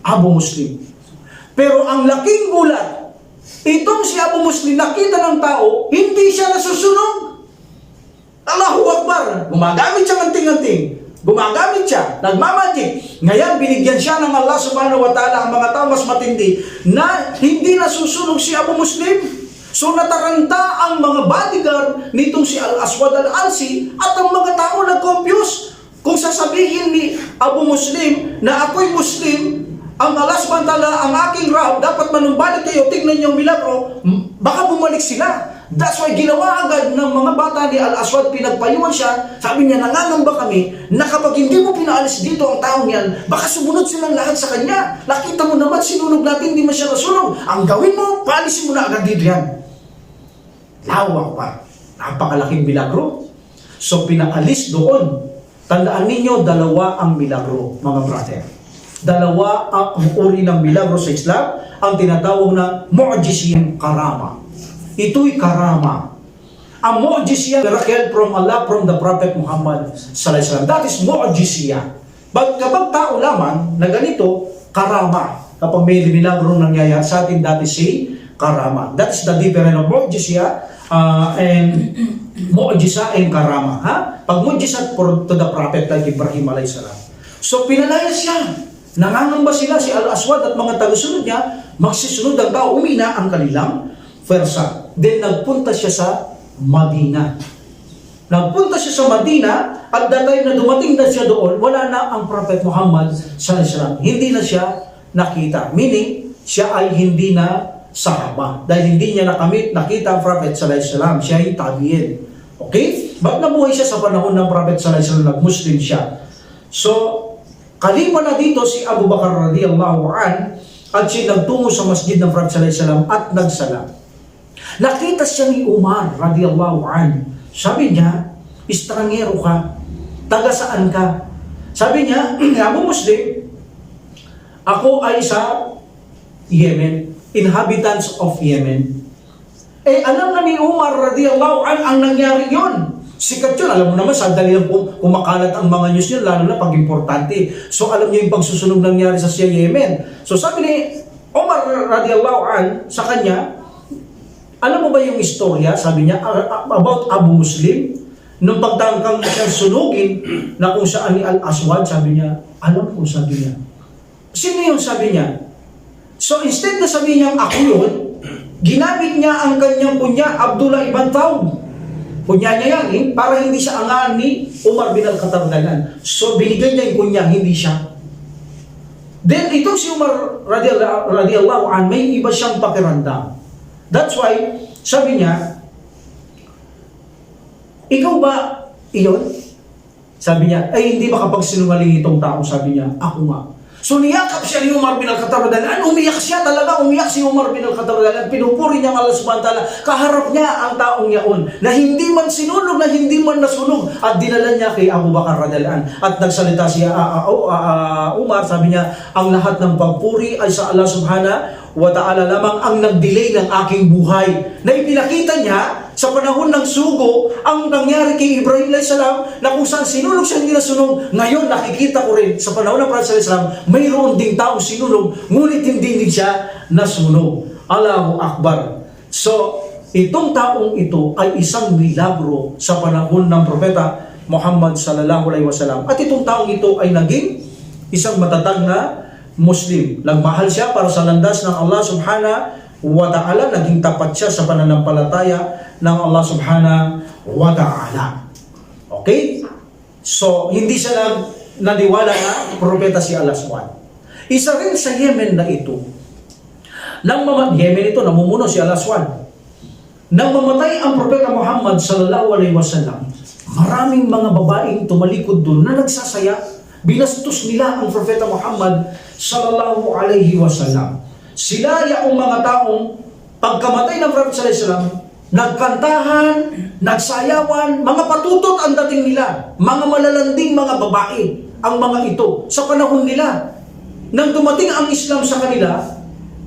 Abu Muslim. Pero ang laking gulat, itong si Abu Muslim, nakita ng tao, hindi siya nasusunog. Allahu Akbar! Gumagamit siya ng anting-anting. Gumagamit siya, nagmamagic. Ngayon, binigyan siya ng Allah subhanahu wa ta'ala ang mga tao mas matindi na hindi nasusunog si Abu Muslim. So nataranta ang mga bodyguard nitong si Al-Aswad Al-Ansi at ang mga tao nag-confuse. Kung sasabihin ni Abu Muslim na ako'y Muslim, ang Allah subhanahu wa ta'ala, ang aking Rab, dapat manumbalik kayo, tignan niyo ang milagro, baka bumalik sila. That's why ginawa agad ng mga bata ni Al-Aswad, pinagpayuan siya, sabi niya, nangangamba kami na kapag hindi mo pinaalis dito ang taong yan, baka sumunod silang lahat sa kanya. Nakita mo naman, sinunog natin, hindi man siya nasunog. Ang gawin mo, paalisin mo na agad dito yan. Lawak pa. Napakalaking milagro. So pinaalis doon. Tandaan ninyo, dalawa ang milagro, mga brother. Dalawa ang uri ng milagro sa Islam, ang tinatawag na mu'jiziyah karama. Ito'y karama. Ang mu'jiziyah, miracle from Allah, from the Prophet Muhammad sallallahu alaihi wasallam. That is mu'jiziyah. Kapag tao lamang na ganito, karama. Kapag may milagro nangyayari sa atin, that is si karama. That is the difference of mu'jiziyah and mu'jiza and karama. Ha? Pag mu'jiza to the Prophet like Ibrahim alayhis salam. So pinalayas siya. Nangangamba sila si Al-Aswad at mga tagusunod niya, magsisunod ang tao, umina ang kanilang fersa. Then nagpunta siya sa Madina. Nagpunta siya sa Madina at that time na dumating na siya doon, wala na ang Prophet Muhammad sallallahu alaihi wasallam. Hindi na siya nakita. Meaning, siya ay hindi na sahaba. Dahil hindi niya nakita ang Prophet sallallahu alaihi wasallam. Siya ay tabi'in. Okay? Ba't nabuhay siya sa panahon ng Prophet sallallahu alaihi wasallam? Nag-Muslim siya. So, kalipa na dito si Abu Bakar radiyallahu an at siya nagtungo sa masjid ng Prophet sallallahu alaihi wasallam at nagsalam. Nakita siya ni Umar radiyallahu an. Sabi niya, "Estrangero ka. Taga saan ka?" Sabi niya, "Abu Muslim, ako ay sa Yemen, inhabitants of Yemen." Eh alam na ni Umar radiyallahu an ang nangyari yon. Sikat yun. Alam mo naman, sandali lang kumakalat ang mga news yun, lalo na pag importante. So alam niyo yung pagsusunog nangyari sa Yemen. So sabi ni Umar radiyallahu an sa kanya, alam mo ba yung istorya, sabi niya, about Abu Muslim? Nung pagtangkang siyang sunugin, na kung saan ni Al-Aswad, sabi niya, alam ko, sabi niya. Sino yung sabi niya? So instead na sabi niya, ako yun, ginamit niya ang kanyang kunya, Abdullah ibn Thawb. Kunya niya yan, para hindi siya angaan ni Umar bin Al-Khattab. So binigay niya yung kunya, hindi siya. Then itong si Umar radiyallahu an, may iba siyang pakiramdam. That's why, sabi niya, ikaw ba iyon? Sabi niya, ay hindi ba kapag sinungaling itong tao? Sabi niya, ako nga. So niyakap siya ni Umar bin Al-Khattab. Umiyak siya talaga, umiyak si Umar bin Al-Khattab. Pinupuri niya ang Allah subhanahu wa ta'ala. Kaharap niya ang taong yaon na hindi man sinunog, na hindi man nasunog. At dinala niya kay Abu Bakar radhiyallahu anhu. At nagsalita siya, Umar, sabi niya, ang lahat ng pagpuri ay sa Allah subhanahu wa ta'ala lamang ang nag-delay ng aking buhay. Na ipinakita niya sa panahon ng sugo, ang nangyari kay Ibrahim alayhis salam, na kung saan sinunog siya, hindi nasunog. Ngayon, nakikita ko rin, sa panahon ng Prophet alayhis salam, mayroon ding taong sinunog, ngunit hindi siya nasunog. Allahu Akbar. So, itong taong ito ay isang milagro sa panahon ng Propeta Muhammad sallallahu alaihi wasallam. At itong taong ito ay naging isang matatag na Muslim. Nagmahal siya para sa landas ng Allah subhanahu wa ta'ala. Naging tapat siya sa pananampalataya ng Allah subhanahu wa ta'ala. Okay? So, hindi siya naniwala na propeta si Al-Aswad. Isa rin sa Yemen na ito. Yemen ito, namumuno si Al-Aswad. Nang mamatay ang propeta Muhammad sallallahu alaihi wasallam, maraming mga babaeng tumalikod doon na nagsasaya. Binastos nila ang propeta Muhammad sallallahu alaihi wasallam. Sila yung mga taong pagkamatay ng propeta sallallahu alaihi wasallam, nagkantahan, nagsayawan, mga patutot ang dating nila, mga malalanding mga babae ang mga ito sa panahon nila. Nang dumating ang Islam sa kanila,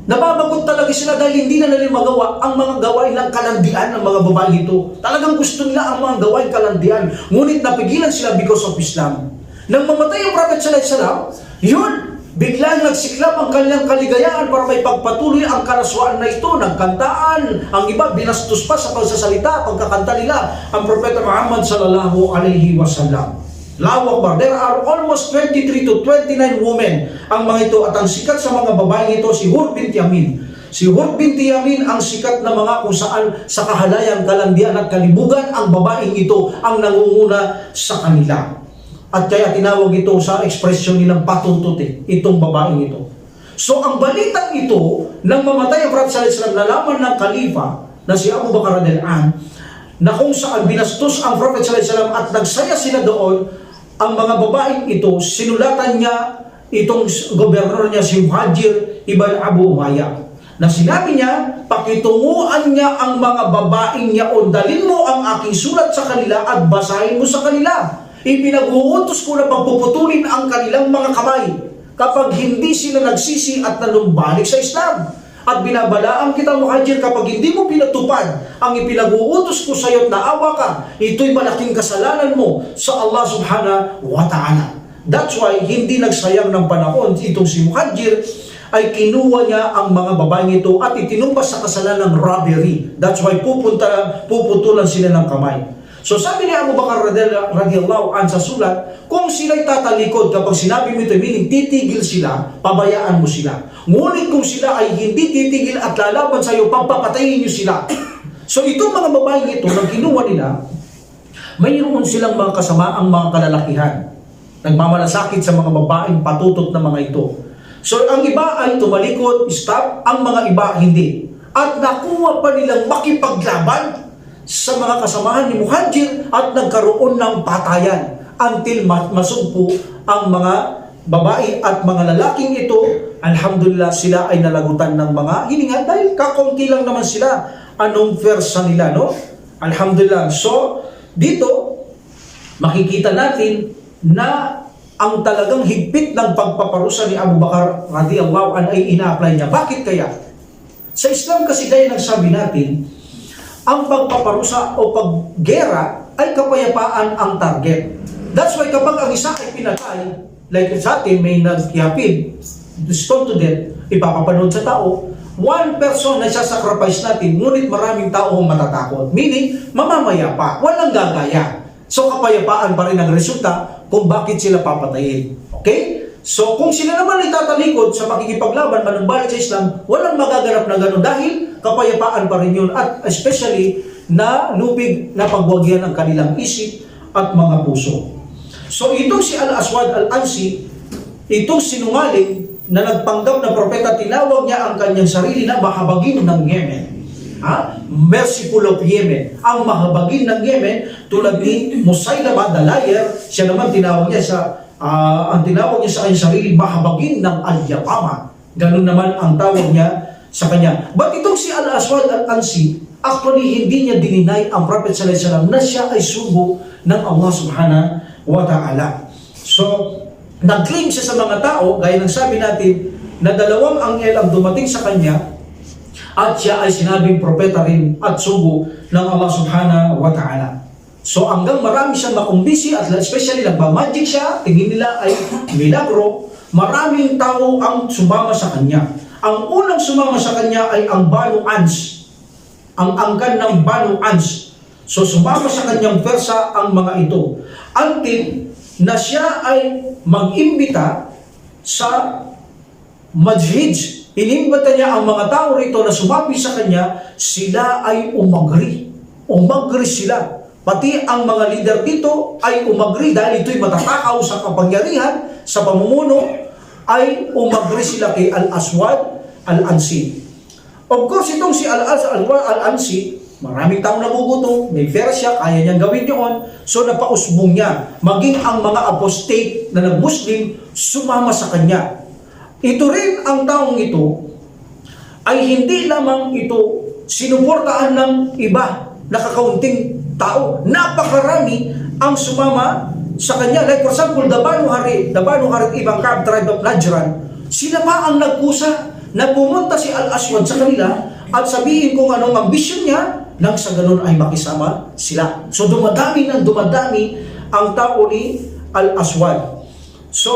nababagot talaga sila dahil hindi na nila magawa ang mga gawain ng kalandian ng mga babae ito. Talagang gusto nila ang mga gawain kalandian, ngunit napigilan sila because of Islam. Nang mamatay ang Prophet sallallahu alaihi wasallam, yun, biglang nagsiklab ang kanilang kaligayahan para may pagpatuloy ang karaswaan na ito. Nagkantaan, ang iba binastos pa sa pagsasalita, pagkakanta nila ang Propeta Muhammad sallallahu alaihi wasallam. Lawak ba? There are almost 23 to 29 women ang mga ito, at ang sikat sa mga babaeng ito si Hur binti Yamin. Si Hur binti Yamin ang sikat na mga kung saan sa kahalayan, kalandian at kalibugan ang babaeng ito ang nangunguna sa kanila. At kaya tinawag ito sa ekspresyon nilang patuntutin, itong babaeng ito. So ang balitang ito, nang mamatay ang Prophet sallallahu alaihi wasallam, nalaman ng Khalifa na si Abu Bakar radhiyallahu anhu na kung saan binastos ang Prophet sallallahu alaihi wasallam at nagsaya sila doon, ang mga babaeng ito, sinulatan niya itong gobernador niya si Muhajir ibn Abu Umayyah, na sinabi niya, pakitunguan niya ang mga babaeng yaon, dalin mo ang aking sulat sa kanila at basahin mo sa kanila. Ipinag-uutos ko na pagpuputulin ang kanilang mga kamay kapag hindi sila nagsisi at nanumbalik sa Islam. At binabalaan kita, Muhajir, kapag hindi mo pinatupad ang ipinag-uutos ko sa iyo at naawa ka, ito'y malaking kasalanan mo sa Allah subhanahu wa ta'ala. That's why hindi nagsayang ng panahon itong si Muhajir, ay kinuha niya ang mga babaeng ito at itinumbas sa kasalanan ng robbery. That's why puputulan sila ng kamay. So sabi ni Abu Bakar radhiyallahu anhu sa sulat, kung sila'y tatalikod, kapag sinabi mo ito, meaning titigil sila, pabayaan mo sila. Ngunit kung sila ay hindi titigil at lalaban sa iyo, pagpapatayin niyo sila. So itong mga babaeng ito, nang kinuha nila, mayroon silang mga kasamaang mga kalalakihan. Nagmamalasakit sa mga babaeng patutot na mga ito. So ang iba ay tumalikod, stop, ang mga iba hindi. At nakuha pa nilang makipaglaban sa mga kasamahan ni Muhajir at nagkaroon ng patayan until masugpo ang mga babae at mga lalaking ito. Alhamdulillah, sila ay nalagutan ng mga hininga dahil kakunti lang naman sila. Anong versa nila, no? Alhamdulillah. So, dito, makikita natin na ang talagang higpit ng pagpaparusa ni Abu Bakar radhiyallahu anhu ay ina-apply niya. Bakit kaya? Sa Islam kasi, gaya ng sabi natin, ang pagpaparusa o paggera ay kapayapaan ang target. That's why kapag ang isa ay pinatay, like sa atin may nagkiyapid, stoned to death, ipapapanood sa tao, one person na sasacrifice natin, ngunit maraming tao ang matatakot. Meaning, mamamaya pa, walang gagaya. So kapayapaan pa rin ang resulta kung bakit sila papatayin. Okay? So kung sila naman ay tatalikod sa pakikipaglaban, manumbalik sa Islam, walang magaganap na gano'n dahil kapayapaan pa rin yun. At especially na lubig na pagwagyan ng kanilang isip at mga puso. So itong si Al-Aswad Al-Ansi, itong sinungaling na nagpanggap na propeta, tinawag niya ang kanyang sarili na mahabagin ng Yemen. Merciful of Yemen. Ang mahabagin ng Yemen, tulad ni Musaylama the liar, siya naman tinawag niya sa kanyang sarili, mahabagin ng Al-Yamama. Ganun naman ang tawag niya sa kanya. But itong si Al-Aswad Al-Ansi, actually hindi niya dininay ang Prophet sallallahu alaihi wasallam na siya ay sugo ng Allah subhanahu wa ta'ala. So, nag-claim siya sa mga tao, gaya ng sabi natin, na dalawang anghel ang dumating sa kanya at siya ay sinabing propeta rin at sugo ng Allah subhanahu wa ta'ala. So hanggang marami siyang makumbisi at especially nagmamagic siya, tingin nila ay milagro, maraming tao ang sumama sa kanya. Ang unang sumama sa kanya ay ang Banu Ans, ang angkan ng Banu Ans. So sumama sa kanyang persa ang mga ito. Until na siya ay mag-imbita sa Majhij. Inimbata niya ang mga tao rito na sumapi sa kanya, sila ay umagri. Umagri sila. Pati ang mga leader dito ay umagri dahil ito'y matatakaw sa kapangyarihan, sa pamumuno, ay umagri sila kay Al-Aswad Al-Ansi. Of course, itong si Al-Ansi, maraming taong nagugutom, may pera siya, kaya niyang gawin yun. So napausbong niya. Maging ang mga apostate na nag-Muslim, sumama sa kanya. Ito rin ang taong ito ay hindi lamang ito sinuportahan ng iba na kakaunting tao. Napakarami ang sumama sa kanya. Like for example, the Banu Harit ibang Ka'ab tribe of Najran, sila pa ang nagkusa na pumunta si Al-Aswad sa kanila at sabihin kung anong ambisyon niya nang sa ganun ay makisama sila. So dumadami ang tao ni Al-Aswad. So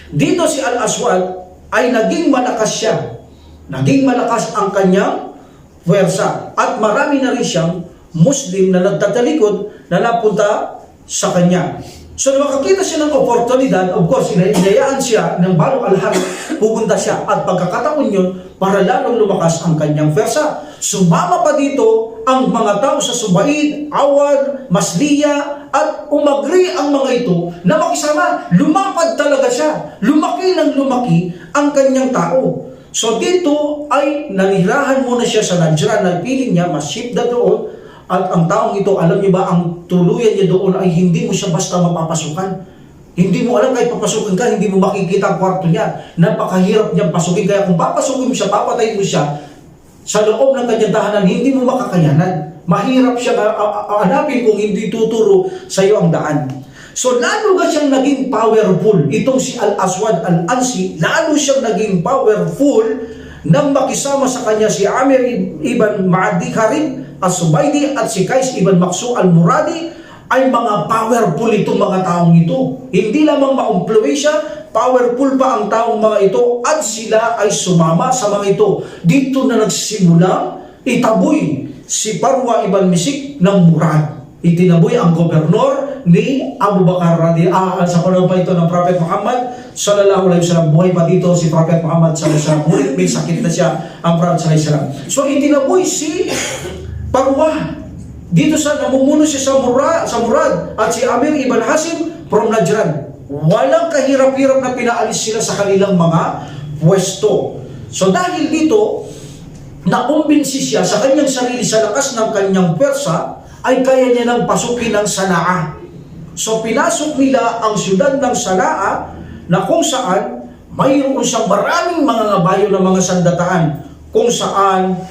dito si Al-Aswad ay naging malakas siya. Naging malakas ang kanyang puwersa. At marami na rin siyang Muslim na nagtatalikod na napunta sa kanya. So makakita siya ng oportunidad, of course, inayaan siya ng Banu al-Harith, pupunta siya. At pagkakataon yun, para lalong lumakas ang kanyang puwersa. Sumama pa dito ang mga tao sa Subaid, Awad, Masliya, at umagri ang mga ito na makisama. Lumapad talaga siya. Lumaki ng lumaki ang kanyang tao. So dito ay nanirahan muna siya sa Najran na piling niya, masip na doon. At ang taong ito, alam niyo ba, ang tuluyan niya doon ay hindi mo siya basta mapapasukan. Hindi mo alam, kahit papasukin ka, hindi mo makikita ang kwarto niya. Napakahirap niyang pasukin. Kaya kung papasukin mo siya, papatayin mo siya, sa loob ng kanyang tahanan, hindi mo makakayanan. Mahirap siya hanapin kung hindi tuturo sa iyo ang daan. So lalo nga siyang naging powerful. Itong si Al-Aswad Al-Ansi, lalo siyang naging powerful nang makisama sa kanya si Amir ibn Ma'adi Karim As-Subaydi at si Qais ibn Maksu Al-Muradi. Ay mga powerful itong mga taong ito. Hindi lamang ma-impluwensya, powerful pa ang taong mga ito at sila ay sumama sa mga ito. Dito na nagsimulang itaboy si Parwa ibn Misik ng Murad. Itinaboy ang gobernador ni Abu Bakar sa panahon pa ito ng Prophet Muhammad sallallahu alaihi wasallam. Buhay pa dito si Prophet Muhammad sallallahu alaihi wasallam. Ngunit may sakit na siya ang Prophet sallallahu alaihi wasallam. So itinaboy si Parwa. Dito sa namumuno siya sa Murad at si Amir ibn Hasim from Najran. Walang kahirap-hirap na pinaalis sila sa kanilang mga pwesto. So dahil dito, nakumbinsi siya sa kanyang sarili sa lakas ng kanyang pwersa, ay kaya niya nang pasukin ang Sanaa. So pinasok nila ang siyudad ng Sanaa na kung saan mayroon siyang maraming mga ngabayo ng mga sandataan. Kung saan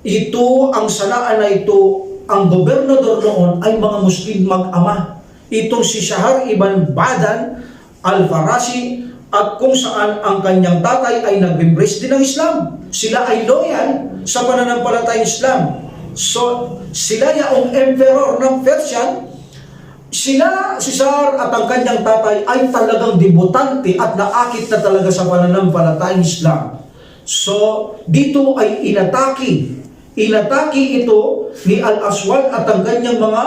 ito, ang Sanaa na ito, ang gobernador noon ay mga Muslim mag-ama. Itong si Shahar ibn Badan al-Farasi at kung saan ang kanyang tatay ay nag-embrace din ng Islam. Sila ay loyal sa pananampalatayang Islam. So, sila yung emperor ng Persian. Sila, si Shahar at ang kanyang tatay ay talagang debutante at naakit na talaga sa pananampalatayang Islam. So, dito ay inatake ito ni Al-Aswad at ang kanyang mga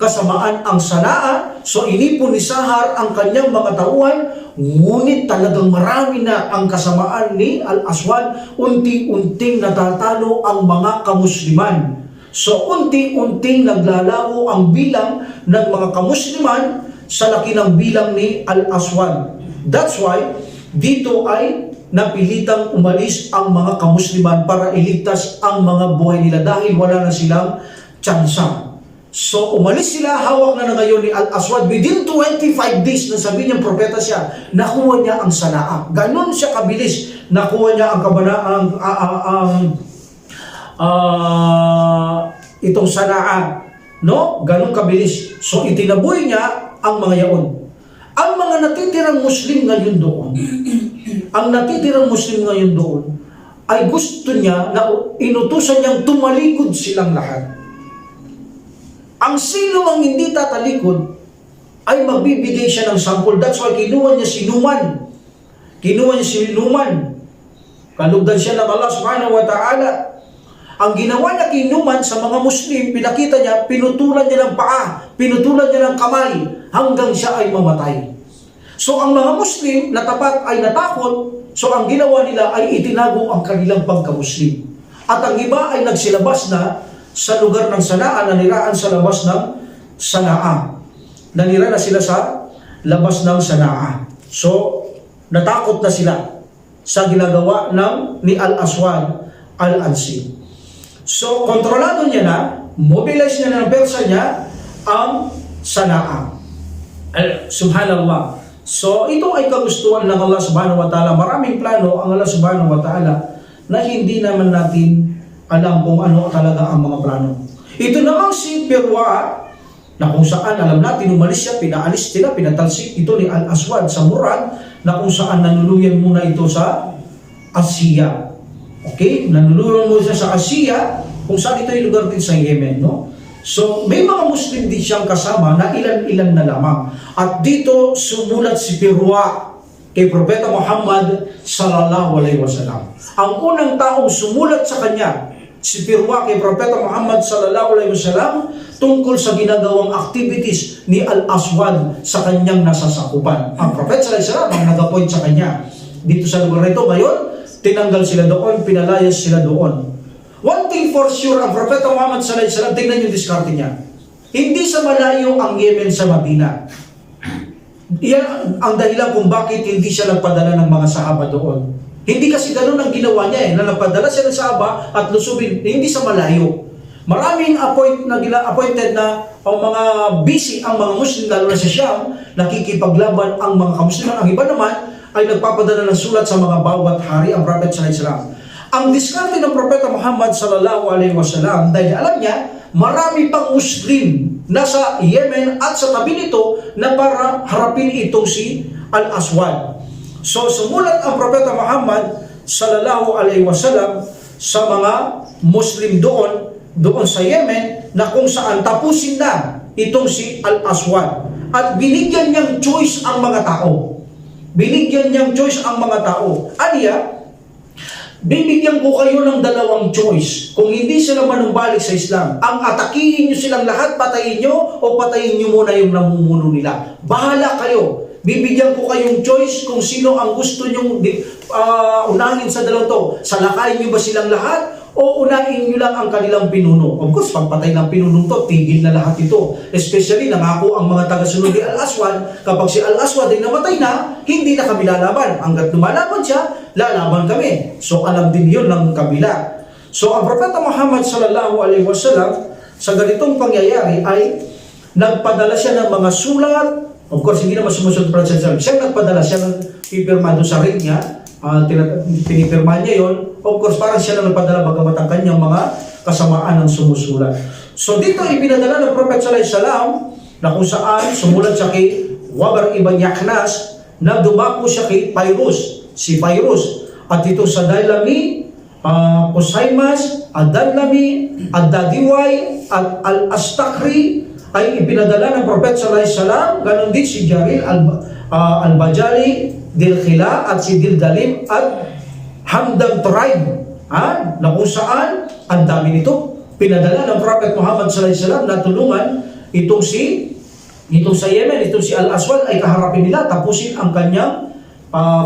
kasamaan ang Sanaa. So inipon ni Shahar ang kanyang mga tauhan, ngunit talagang marami na ang kasamaan ni Al-Aswad. Unti-unting natatalo ang mga kamusliman. So unti-unting naglalaho ang bilang ng mga kamusliman sa laki ng bilang ni Al-Aswad. That's why dito ay napilitang umalis ang mga kamusliman para iligtas ang mga buhay nila dahil wala na silang tsansa. So umalis sila, hawak na ngayon ni Al-Aswad. Within 25 days, nasabi niyang propeta siya, nakuha niya ang Sanaa. Ganon siya kabilis. Nakuha niya itong Sanaa. No? Ganon kabilis. So itinaboy niya ang mga yaon. Ang mga natitirang Muslim ngayon doon, ay gusto niya na inutusan niyang tumalikod silang lahat. Ang sino mang hindi tatalikod ay magbibigay siya ng sample. That's why kinuha niya si Numan. Kalugdan siya ng Allah subhanahu wa ta'ala. Ang ginawa niya kay Numan sa mga Muslim, pinakita niya, pinutulan niya ng paa, pinutulan niya ng kamay, hanggang siya ay mamatay. So ang mga Muslim na tapat ay natakot, so ang ginawa nila ay itinago ang kanilang pagka-Muslim. At ang iba ay nagsilabas na sa lugar ng Sanaa, naniraan sa labas ng Sanaa. Nanira na sila sa labas ng Sanaa. So natakot na sila sa ginagawa ni Al-Aswad Al-Ansi. So kontrolado niya na, mobilize niya na ng persa niya ang Sanaa. Subhanallah. So ito ay kagustuhan ng Allah subhanahu wa ta'ala. Maraming plano ang Allah subhanahu wa ta'ala na hindi naman natin alam kung ano talaga ang mga plano. Ito namang si Pirwa, na kung saan alam natin umalis siya, pinaalis sila, pinatalsik ito ni Al-Aswad sa Murad, na kung saan nanuluyan muna ito sa Asya. Okay? Nanuluyan muna siya sa Asya, kung saan ito yung lugar din sa Yemen, no? So, may mga Muslim din siyang kasama na ilan-ilan na lamang. At dito sumulat si Pirwa kay Propeta Muhammad sallallahu alaihi wasallam. Ang unang taong sumulat sa kanya, si Pirwa kay Propeta Muhammad sallallahu alaihi wasallam, tungkol sa ginagawang activities ni Al-Aswad sa kanyang nasasakupan. Ang Propeta sallallahu alaihi wasallam ang nag-appoint sa kanya dito sa lugar nito. Ngayon, tinanggal sila doon, pinalayas sila doon. One thing for sure, ang Propeta Muhammad sallallahu alaihi wasallam, tingnan yung diskarte niya. Hindi sa malayo ang Yemen sa Madina. Iyan ang dahilan kung bakit hindi siya nagpadala ng mga sahaba doon. Hindi kasi ganun ang ginawa niya na nagpadala siya ng sahaba at lusubin, hindi sa malayo. Maraming appointed na o mga busy ang mga Muslim, lalo na sa Siyam, nakikipaglaban ang mga kamusliman. Ang iba naman ay nagpapadala ng sulat sa mga bawat hari, ang Prophet sallallahu alaihi wasallam. Ang diskarte ng Propeta Muhammad sallallahu alaihi wasallam, dahil alam niya, marami pang Muslim na sa Yemen at sa tabi nito na para harapin itong si Al-Aswad. So sumulat ang Propeta Muhammad sallallahu alaihi wasallam sa mga Muslim doon sa Yemen, na kung saan tapusin na itong si Al-Aswad. At binigyan niyang choice ang mga tao. Binigyan niyang choice ang mga tao. Aniya, bibigyan ko kayo ng dalawang choice. Kung hindi sila manumbalik sa Islam, ang atakihin nyo silang lahat, patayin nyo, o patayin nyo muna yung namumuno nila. Bahala kayo. Bibigyan ko kayong choice kung sino ang gusto nyong unahin sa dalawang to. Salakayin nyo ba silang lahat, o unahin nyo lang ang kanilang pinuno? Of course, pagpatay ng pinunong to, tigil na lahat ito. Especially, nangako ang mga tagasunod ni Al-Aswad, kapag si Al-Aswad ay namatay na, hindi na kami lalaban. Hanggat lumalaban siya, lalaban kami. So, alam din yun ng kabila. So, ang Propeta Muhammad sallallahu alaihi wasallam, sa ganitong pangyayari ay nagpadala siya ng mga sulat. Of course, hindi naman sumusunod para siya. Siya nagpadala, siya ng pipirma doon sa ring niya. Pinipirma niya yun. Of course, parang siya na nagpadala bagamat ang kanyang mga kasamaan ng sumusulat. So dito ipinadala ng Prophet sallallahu alaihi wasallam na kung saan sumulat siya kay Wabar ibn Yaknas, na dumako siya kay Pyrrhus, si Pyrrhus. At ito sa Dailami, Pusaymas, Ad-Dailami, Ad-Dadiway, at Al-Astakri ay ipinadala ng Prophet sallallahu alaihi wasallam. Ganon din si Jarir al-Bajali, Dilkhila at si Dildalim at Hamdan tribe, na kung saan ang dami nito. Pinadala ng Prophet Muhammad sallallahu alaihi wasallam na tulungan itong sa Yemen, itong si Al-Aswad ay kaharapin nila, tapusin ang kanyang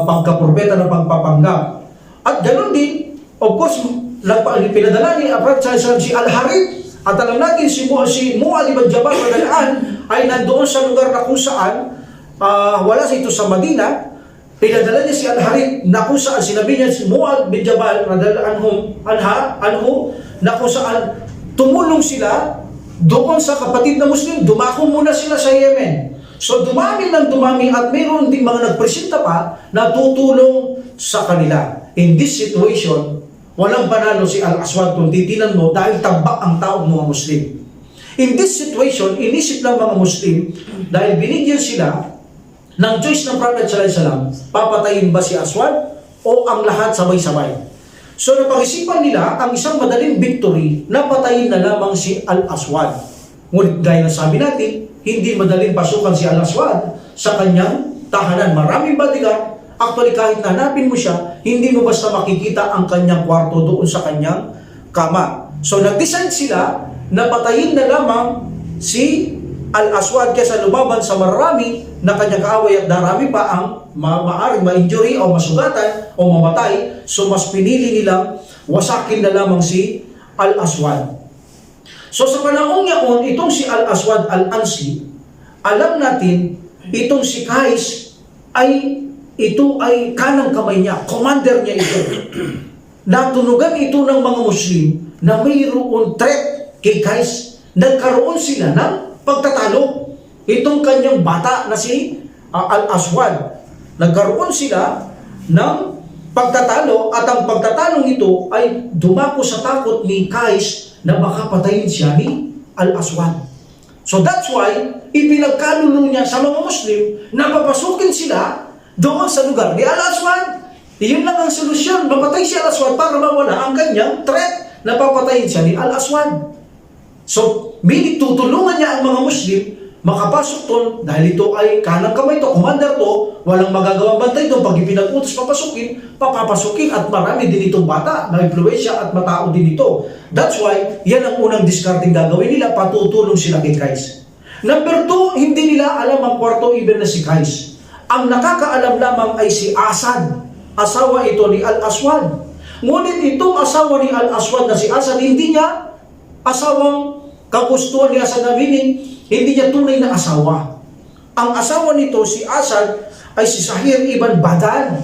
pagkapropeta ng pagpapanggap. At ganoon din, of course, pinadala ni Prophet sallallahu alaihi wasallam si Al-Harith. At alam natin si Mu'adh ibn Jabal ay nandoon sa lugar na kung saan wala ito sa Madina. Pinadala niya si Al-Harith na kung saan sinabi niya si Mu'adh bin Jabal anhu na kung saan tumulong sila doon sa kapatid na Muslim. Dumako muna sila sa Yemen. So dumami ng dumami at mayroon din mga nagpresenta pa na tutulong sa kanila. In this situation, walang panalo si Al-Aswad kung titinan mo dahil tabak ang taong mga Muslim. In this situation, inisip ng mga Muslim dahil binigyan sila ng choice ng Prophet sallallahu alaihi wasallam, papatayin ba si Aswad o ang lahat sabay-sabay? So napag-isipan nila ang isang madaling victory na patayin na lamang si Al-Aswad. Ngunit gaya ng sabi natin, hindi madaling pasukan si Al-Aswad sa kanyang tahanan. Maraming bodyguard. Actually, kahit hanapin mo siya, hindi mo basta makikita ang kanyang kwarto doon sa kanyang kama. So nag-decide sila na patayin na lamang si Al-Aswad kaysa lumaban sa marami na kanyang kaaway at darami pa ang maaaring ma-injury o masugatan o mamatay. So mas pinili nilang wasakin na lamang si Al-Aswad. So sa panahon ngayon, itong si Al-Aswad Al-Ansi, alam natin, itong si Qais ito ay kanang kamay niya, commander niya ito. Natunugan ito ng mga Muslim na mayroon threat kay Qais. Nagkaroon sila ng pagtatalo. Itong kanyang bata na si Al-Aswad. Nagkaroon sila ng pagtatalo at ang pagtatalong ito ay dumako sa takot ni Qais na baka patayin siya ni Al-Aswad. So that's why ipinagkanulo niya sa mga Muslim na papasukin sila doon sa lugar ni Al-Aswad. Iyon lang ang solusyon. Mapatay si Al-Aswad para mawala ang kanyang threat na papatayin siya ni Al-Aswad. So, meaning tutulungan niya ang mga Muslim makapasok doon dahil ito ay kanang kamay to, commander to, walang magagawang bantay doon. Pag ipinag-utos papapasukin at marami din itong bata na impluwensya at matao din ito. That's why, yan ang unang discarding gagawin nila, patutulong sila kay Qais. Number 2, hindi nila alam ang kwarto even na si Qais. Ang nakakaalam lamang ay si Asad, asawa ito ni Al-Aswad. Ngunit itong asawa ni Al-Aswad na si Asad, hindi niya asawang kagustuhan ni Asad na meaning, hindi niya tunay na asawa. Ang asawa nito, si Asad, ay si Sahir ibn Badan.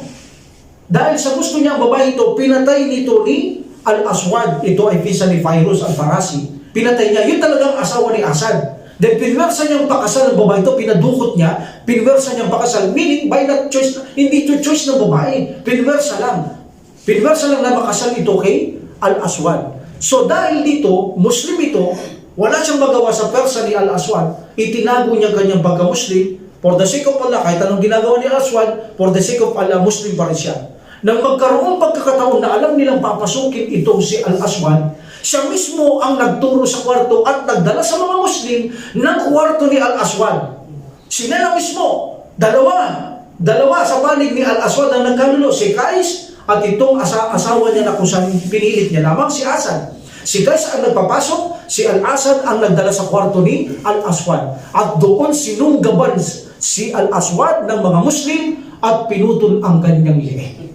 Dahil sa gusto niya ang babae ito, pinatay nito ni Al-Aswad. Ito ay pisa ni Fairuz al-Farasi. Pinatay niya. Yun talagang asawa ni Asad. Then pinwersa niyang pakasal ng babae ito, pinadukot niya, pinwersa niyang pakasal, meaning by not choice, hindi to choice ng babae, pinwersa lang. Pinwersa lang na makasal ito kay Al-Aswad. So dahil dito, Muslim ito, wala siyang magawa sa persa ni Al-Aswad, itinago niya kanyang pagka-Muslim, for the sake of Allah, kahit anong ginagawa ni Al-Aswad, for the sake of Allah, Muslim pa rin siya. Nang magkaroon pagkakataon na alam nilang papasukin itong si Al-Aswad, siya mismo ang nagturo sa kwarto at nagdala sa mga Muslim ng kwarto ni Al-Aswad. Sila na mismo, dalawa sa panig ni Al-Aswad ang nagkanulo, si Qais at itong asawa niya na kung saan pinilit niya lamang si Asad. Si Qais ang nagpapasok, si Al-Asad ang nagdala sa kwarto ni Al-Aswad. At doon sinunggaban si Al-Aswad ng mga Muslim at pinutol ang kanyang liig.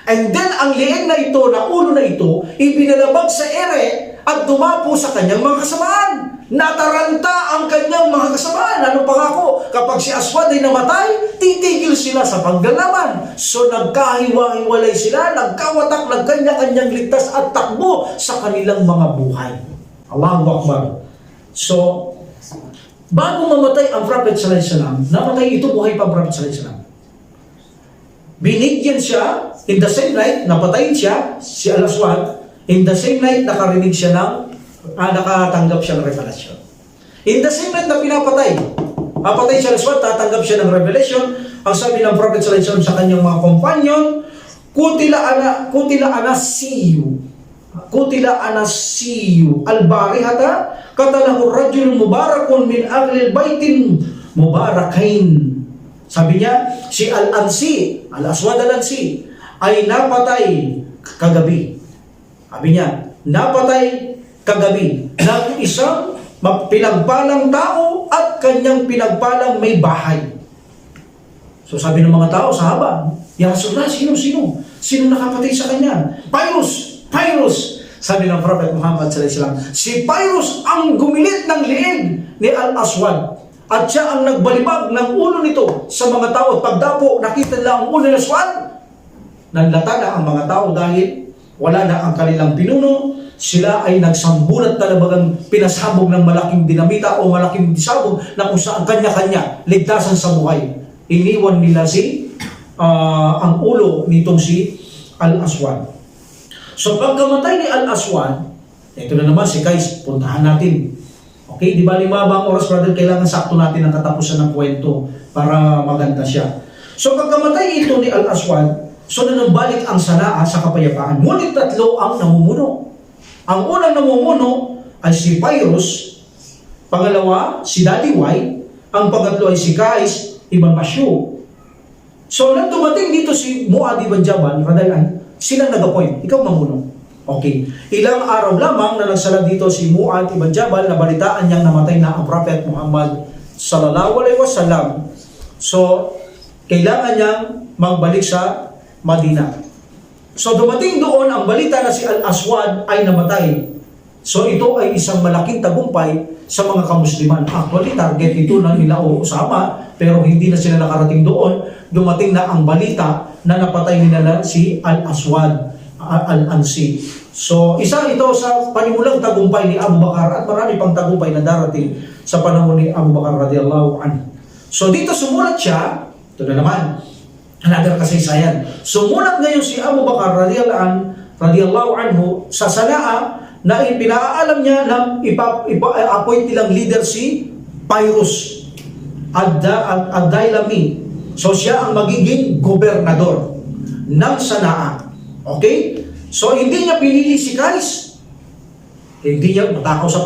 And then, ang liig na ito, na ulo na ito, ipinalabag sa ere at dumapo sa kanyang mga kasamaan. Nataranta ang kanyang mga kasamaan. Ano pangako? Kapag si Aswad ay namatay, titigil sila sa paglalaban. So, nagkahiwa-hiwalay sila, nagkawatak, nagkanya-kanyang ligtas at takbo sa kanilang mga buhay. Allahu Akbar. So, bago mamatay ang Prophet sallallahu alaihi wasallam, namatay ito, buhay pa ang Prophet sallallahu alaihi wasallam. Binigyan siya, in the same night, napatayin siya, si Al-Aswad, in the same night, nakarinig siya nakatanggap siya ng revelasyon. In the same night na pinapatay siya Al-Aswad, tatanggap siya ng revelation. Ang sabi ng Prophet sallallahu alaihi wasallam sa kanyang mga companion, Kutila anasiyu al-barihata katalahu rajul mubarakun min ahlil baitin mubarakain. Sabi niya, si Al-Ansi, Al-Aswad Al-Ansi, ay napatay kagabi. Sabi niya, napatay kagabi ng isang pinagpalang tao at kanyang pinagpalang may bahay. So sabi ng mga tao, sahaba, ya Rasulullah, sino nakapatay sa kanya? Fairuz. Sabi ng Prophet Muhammad sallallahu alaihi wasallam, si Fairuz ang gumilit ng liig ni Al-Aswad. At siya ang nagbalibag ng ulo nito sa mga tao. At pagdapo, nakita nila ang ulo ni Aswad. Nanlata na ang mga tao dahil wala na ang kanilang pinuno. Sila ay nagsambulat na bagang pinasabog ng malaking dinamita o malaking disabog na kung saan kanya-kanya ligtasan sa buhay. Iniwan nila ang ulo nitong si Al-Aswad. So pagkamatay ni Al-Aswad, ito na naman si Qais, puntahan natin. Okay, di ba 5 oras, brother, kailangan sakto natin ang katapusan ng kwento para maganda siya. So pagkamatay ito ni Al-Aswad, so nanambalik ang Sanaa sa kapayapaan. Ngunit 3 ang namumuno. Ang unang namumuno ay si Fairuz, pangalawa si Daddy White, ang pangatlo ay si Qais ibn Mashu. So nang dumating dito si Muad ibn Jabal, silang nag-appoint, ikaw mamuno. Okay. Ilang araw lamang na nagsala dito si Mu'adh ibn Jabal na balitaan niyang namatay na ang Prophet Muhammad sallallahu alaihi wasallam. So, kailangan niyang magbalik sa Madina. So, dumating doon ang balita na si Al-Aswad ay namatay. So, ito ay isang malaking tagumpay sa mga kamusliman. Actually, target ito na nila Osama, pero hindi na sila nakarating doon. Dumating na ang balita na napatay nila si Al-Aswad Al-Ansi. So, isa ito sa panimulang tagumpay ni Abu Bakar at marami pang tagumpay na darating sa panahon ni Abu Bakar radiyallahu anhu. So, dito sumulat siya, ito na naman, another kasaysayan. Sumulat ngayon si Abu Bakar radiyallahu anhu sa Sanaa na ipinaalam niya na appoint nilang leader si Pyrrhus ad-Dailami. So, siya ang magiging gobernador ng Sanaa. Okay? So, hindi niya pinili si Qais. Hindi niya, matakaw sa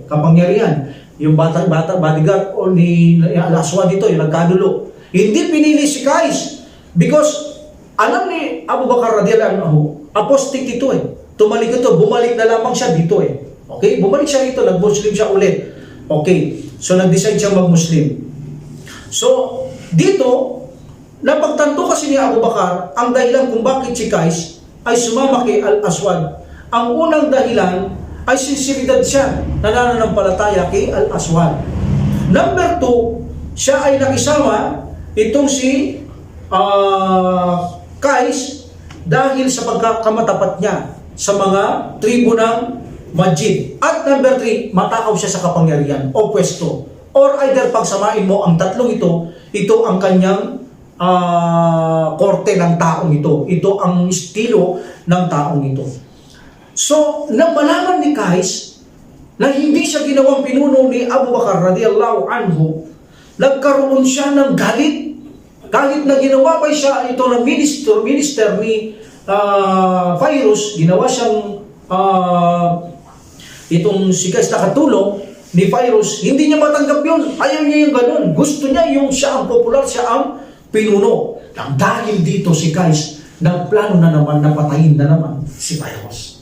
kapangyarihan. Yung bodyguard o ni Al-Aswad dito, yung nagkadulo. Hindi pinili si Qais. Because, alam ni Abu Bakar radiyallahu anhu, apostate ito Tumalik ito, bumalik na lamang siya dito Okay? Bumalik siya dito, nag-Muslim siya ulit. Okay? So, nag-decide siya mag-Muslim. So, dito, napagtanto kasi ni Abu Bakar ang dahilan kung bakit si Qais ay sumama kay Al-Aswad. Ang unang dahilan ay sinseridad siya na nananampalataya kay Al-Aswad. Number 2, siya ay nakisama itong si Qais dahil sa pagkakamatapat niya sa mga tribo ng Majid. At number 3, matakaw siya sa kapangyarihan o pwesto. Or either pagsamain mo ang tatlong ito ang kanyang korte ng taong ito. Ito ang estilo ng taong ito. So, nang malaman ni Qais na hindi siya ginawang pinuno ni Abu Bakar radiyallahu anhu, nagkaroon siya ng galit. Galit na ginawa pa siya ito ng minister ni Pyrrhus, ginawa siyang itong si Qais na katulong ni Pyrrhus. Hindi niya matanggap yun. Ayaw niya yung ganun. Gusto niya yung siya ang popular, siya ang pinuno. Nang dahil dito si Qais, nagplano na naman na patayin na naman si Pyrrhus.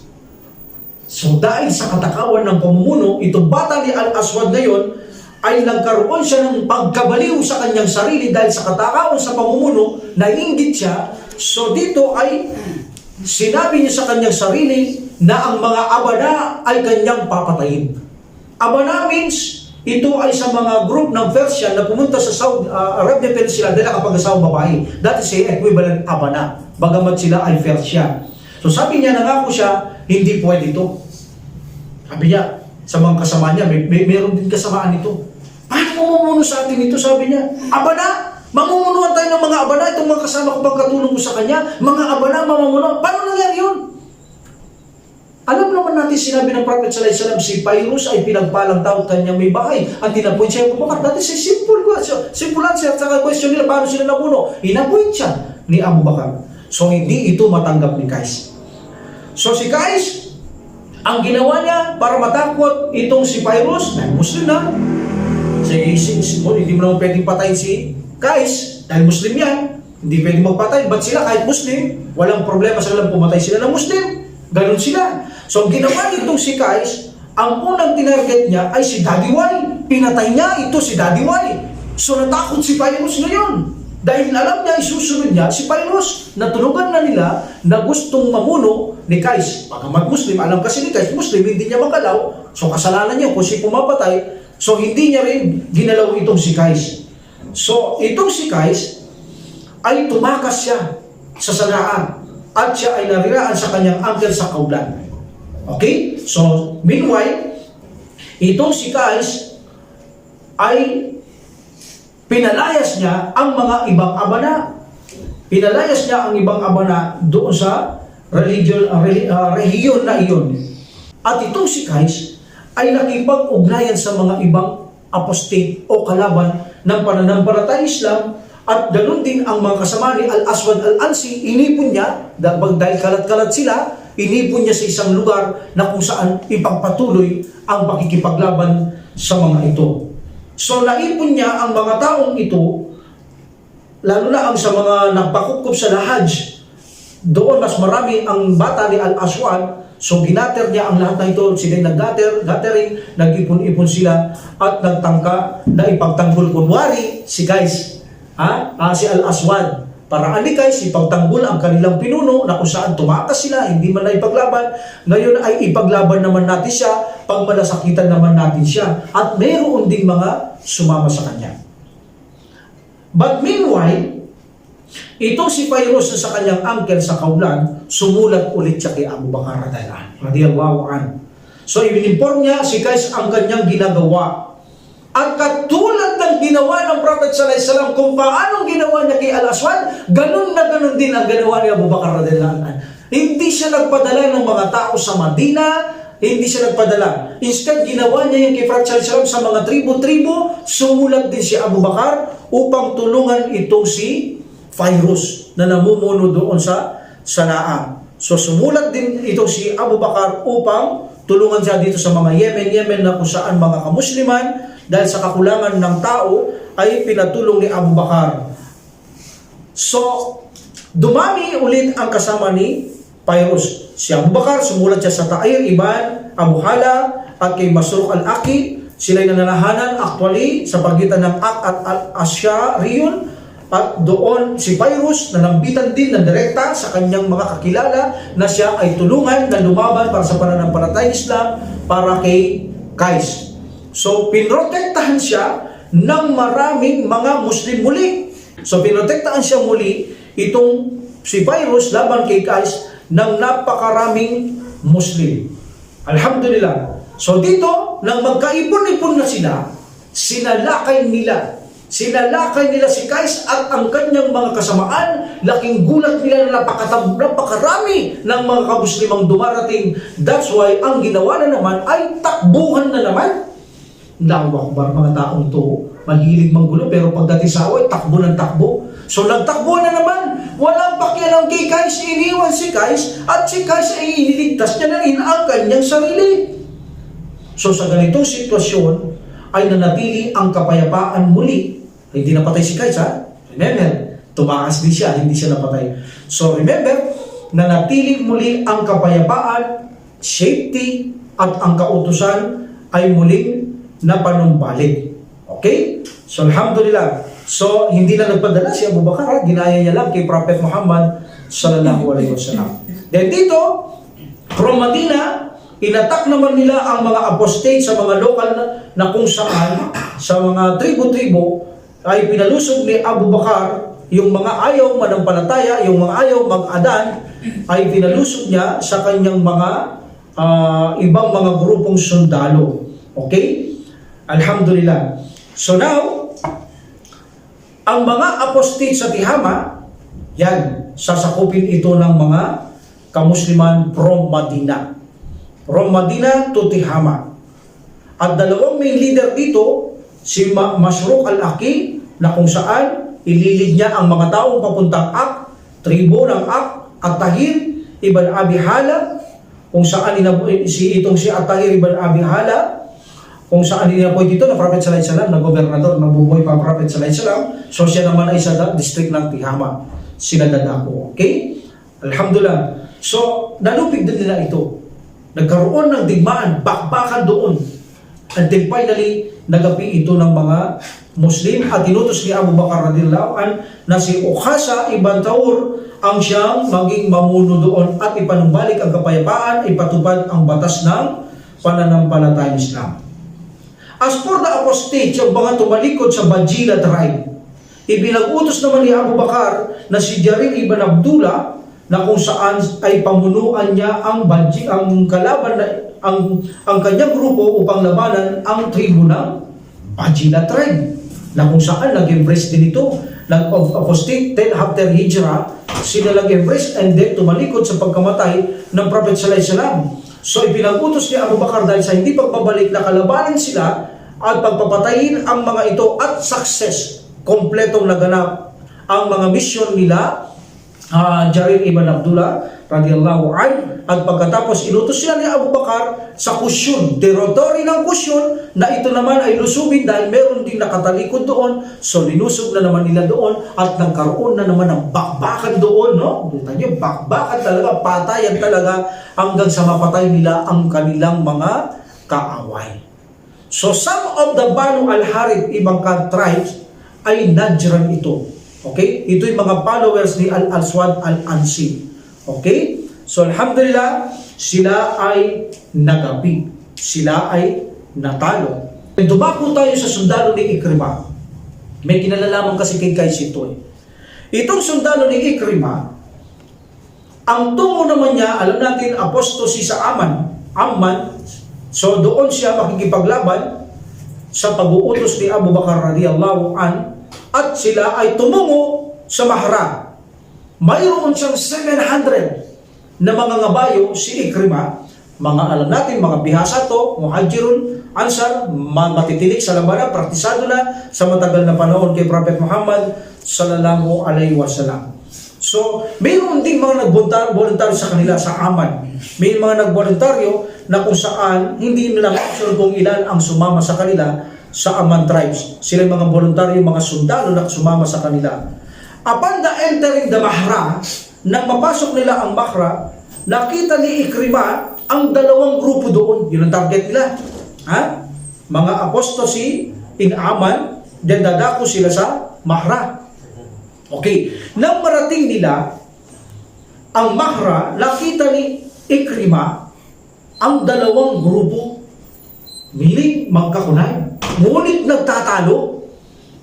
So dahil sa katakawan ng pamumuno, itong bata ni Al-Aswad na yun, ay nagkaroon siya ng pagkabaliw sa kanyang sarili dahil sa katakawan sa pamumuno, naiinggit siya. So dito ay sinabi niya sa kanyang sarili na ang mga abana ay kanyang papatayin. Abana means ito ay sa mga group ng Persian na pumunta sa Saudi Arabia Peninsula dahil nakapag-asawang babae. That is equivalent abana, bagamat sila ay Persia. So sabi niya, nangako siya, hindi pwede ito. Sabi niya, sa mga kasama niya, meron din kasamaan ito. Paano mamumuno sa atin ito? Sabi niya, abana? Mamumunuan tayo ng mga abana, itong mga kasama ko pagkatulong mo sa kanya, mga abana, mamumunuan. Paano nangyari yun? Alam naman natin sinabi ng Prophet sallallahu alaihi wasallam, si Pyrrhus ay pinagpalang tao, kanyang may bahay. Ang tinapoint siya, bakit? That is a simple answer. At saka question nila, paano sila nabuno? Inapoint siya ni Abu Bakar. So, hindi ito matanggap ni Qais. So, si Qais, ang ginawa niya para matakot itong si Pyrrhus, dahil Muslim na, hindi mo naman pwedeng patayin si Qais, dahil Muslim yan, hindi pwedeng magpatay. Ba't sila kahit Muslim, walang problema sa kanilang pumatay sila ng Muslim. Ganon sila. So, ang ginawa nitong si Qais, ang unang tinarget niya ay si Daddy Y. Pinatay niya ito si Daddy Y. So, natakot si Pyrrhus ngayon. Dahil alam niya, isusunod niya si Pyrrhus. Natunugan na nila na gustong mamuno ni Qais. Pagamat Muslim, alam kasi ni Qais, Muslim, hindi niya makalaw. So, kasalanan niya kung siya pumapatay. So, hindi niya rin ginalaw itong si Qais. So, itong si Qais ay tumakas siya sa Sanaa at siya ay nariraan sa kanyang uncle sa Kaulan. Okay? So, meanwhile, itong si Qais ay pinalayas niya ang mga ibang abana. Pinalayas niya ang ibang abana doon sa rehiyon na iyon. At itong si Qais ay nakipag-ugnayan sa mga ibang apostate o kalaban ng pananampalatayang Islam. At ganoon din ang mga kasama ni Al-Aswad Al-Ansi, inipon niya, dahil kalat-kalat sila, inipon niya sa isang lugar na kung saan ipagpatuloy ang pakikipaglaban sa mga ito. So naipon niya ang mga taong ito, lalo na ang sa mga nagpakukup sa Lahaj. Doon mas marami ang bata ni Al-Aswad So ginater niya ang lahat na ito, sila gathering, nag-ipon-ipon sila at nagtangka na ipagtanggol kunwari si Qais, si Al-Aswad. Para alikay, ipagtanggol ang kanilang pinuno na kung saan tumakas sila, hindi man na ipaglaban. Ngayon ay ipaglaban naman natin siya, pagmalasakitan naman natin siya. At mayroon ding mga sumama sa kanya. But meanwhile, itong si Phairuz na sa kanyang uncle sa kaulan, sumulat ulit siya kay Abu Bakar radhiyallahu anhu. So, in-inform niya si Qais ang kanyang ginagawa. At katulad ng ginawa ng Prophet sallallahu alaihi wasallam, kung paano ginawa niya kay Al-Aswad, ganun na ganun din ang ginawa ni Abu Bakar radhiyallahu anhu. Hindi siya nagpadala ng mga tao sa Madina, hindi siya nagpadala. Instead, ginawa niya yung kay Prophet sallallahu alaihi wasallam sa mga tribo-tribo, sumulat din si Abu Bakar upang tulungan itong si Phairuz na namumuno doon sa Sanaa. So sumulat din itong si Abu Bakar upang tulungan siya dito sa mga Yemen na kung saan mga kamusliman dahil sa kakulangan ng tao ay pinatulong ni Abu Bakar. So dumami ulit ang kasama ni Phairuz. Si Abu Bakar sumulat siya sa Ta'ir, Iban, Abu Hala at kay Masruq al-Aqi. Sila'y nananahanan actually sa pagitan ng Ak at Al-Asyariyon. At doon si Phairuz na nambitan din ng direkta sa kanyang mga kakilala na siya ay tulungan na lumaban para sa pananampalatayang Islam para kay Qais. So pinrotektahan siya ng maraming mga Muslim muli. So pinrotektahan siya muli itong si Phairuz laban kay Qais ng napakaraming Muslim. Alhamdulillah. So dito, nang magkaipon-ipon na sila, sinalakay nila si Qais at ang kanyang mga kasamaan. Laking gulat nila na napakarami ng mga kamuslimang dumarating. That's why ang ginawa na naman ay takbuhan na naman. Allahu Akbar, mga taong to, mahilig manggulo, pero pagdating sa away, takbo ng takbo. So nagtakbo na naman, walang pakialam kay Qais, iniwan si Qais, at si Qais ay iniligtas niya na rin ang kanyang sarili. So sa ganitong sitwasyon, ay nanatili ang kapayapaan muli. Hindi napatay si Qais, Remember, tumakas din siya, hindi siya napatay. So remember, nanatili muli ang kapayapaan, safety, at ang kautusan ay muling napanumbalik. Okay? So alhamdulillah. So hindi na nagpadala si Abu Bakar, ginaya niya lang kay Prophet Muhammad sallallahu alaihi wasallam. Then dito, from Madina, inatak naman nila ang mga apostate sa mga lokal na kung saan, sa mga tribo-tribo, ay pinalusog ni Abu Bakar yung mga ayaw manampalataya, yung mga ayaw mag-adan, ay pinalusog niya sa kanyang mga ibang mga grupong sundalo. Okay? Alhamdulillah. So now, ang mga apostate sa Tihama, yan, sasakupin ito ng mga kamusliman from Madina. From Madina to Tihama. At dalawang main leader dito, si Masruq al-Aqi, na kung saan ililid niya ang mga taong papuntang Ak, tribo ng Ak, At-Tahir ibn Abi Hala, kung saan itong si At-Tahir ibn Abi Hala, kung saan inapoy dito na Prophet sallallahu alaihi wasallam, na gobernador, nabubuhay pa Prophet sallallahu alaihi wasallam. So siya naman ay sa district ng Tihama, sila dadako. Okay? Alhamdulillah. So nalupig din nila ito. Nagkaroon ng digmaan, bakbakan doon. Until finally, nagapi ito ng mga Muslim at tinutos ni Abu Bakar radhiyallahu anhu na si Ukhasa ibn Taur ang siyang maging mamuno doon at ipanumbalik ang kapayapaan, ipatupad ang batas ng pananampalatayang Islam. As for the apostate, yung mga tumalikod sa Bajila tribe, ibinag-utos naman ni Abu Bakar na si Jarir ibn Abdullah na kung saan ay pamunuan niya ang kalaban na ang kanyang grupo upang labanan ang tribo ng Bajila tribe, na kung saan nag-embrace din ito, nag-apostate 10 after Hijrah, sila nag-embrace and then tumalikod sa pagkamatay ng Prophet sallallahu alaihi wasallam. So ipinag-utos ni Abu Bakar dahil sa hindi pagbabalik na kalabanin sila at pagpapatayin ang mga ito at success, kompletong naganap ang mga mission nila Jarir ibn Abdullah radiyallahu an, at pagkatapos inutos sila ni Abu Bakar sa Kusyon, teritoryo ng Kusyon, na ito naman ay lusubin dahil meron din nakatalikod doon. So linusog na naman nila doon at nagkaroon na naman ng bakbakan doon, no? Kita niyo, bakbakan talaga, patayan talaga hanggang sa mapatay nila ang kanilang mga kaaway. So some of the Banu al-Harith ibang tribes ay Najran ito. Okay? Ito yung mga followers ni Al-Aswad Al-Ansi. Okay? So alhamdulillah, sila ay nagapi. Sila ay natalo. Dumako tayo sa sundalo ni Ikrimah. May kinalalaman kasi kay Sitoy. Itong sundalo ni Ikrimah, ang tungo naman niya, alam natin, apostosi sa Amman. So doon siya makikipaglaban sa pag-uutos ni Abu Bakar radiyallahu an, at sila ay tumungo sa Mahra. Mayroon siyang 700 na mga ngabayo si Ikrimah. Mga alam natin, mga bihasa to, muhajirun, ansar, matitinig sa labanan, praktisado na sa matagal na panahon kay Prophet Muhammad sallallahu alaihi wasallam. So, mayroon din mga nagboluntaryo sa kanila sa Amman. May mga nagboluntaryo na kung saan hindi nila sure kung ilan ang sumama sa kanila sa Amman tribes. Sila yung mga voluntaryo, mga sundalo na sumama sa kanila. Upon the entering the Mahra, nang mapasok nila ang Mahra, nakita ni Ikrimah ang dalawang grupo doon. Yun ang target nila. Ha? Mga apostosi in Amman, then dadako sila sa Mahra. Okay. Nang marating nila ang Mahra, nakita ni Ikrimah ang dalawang grupo miling magkakunay. Ngunit nagtatalo,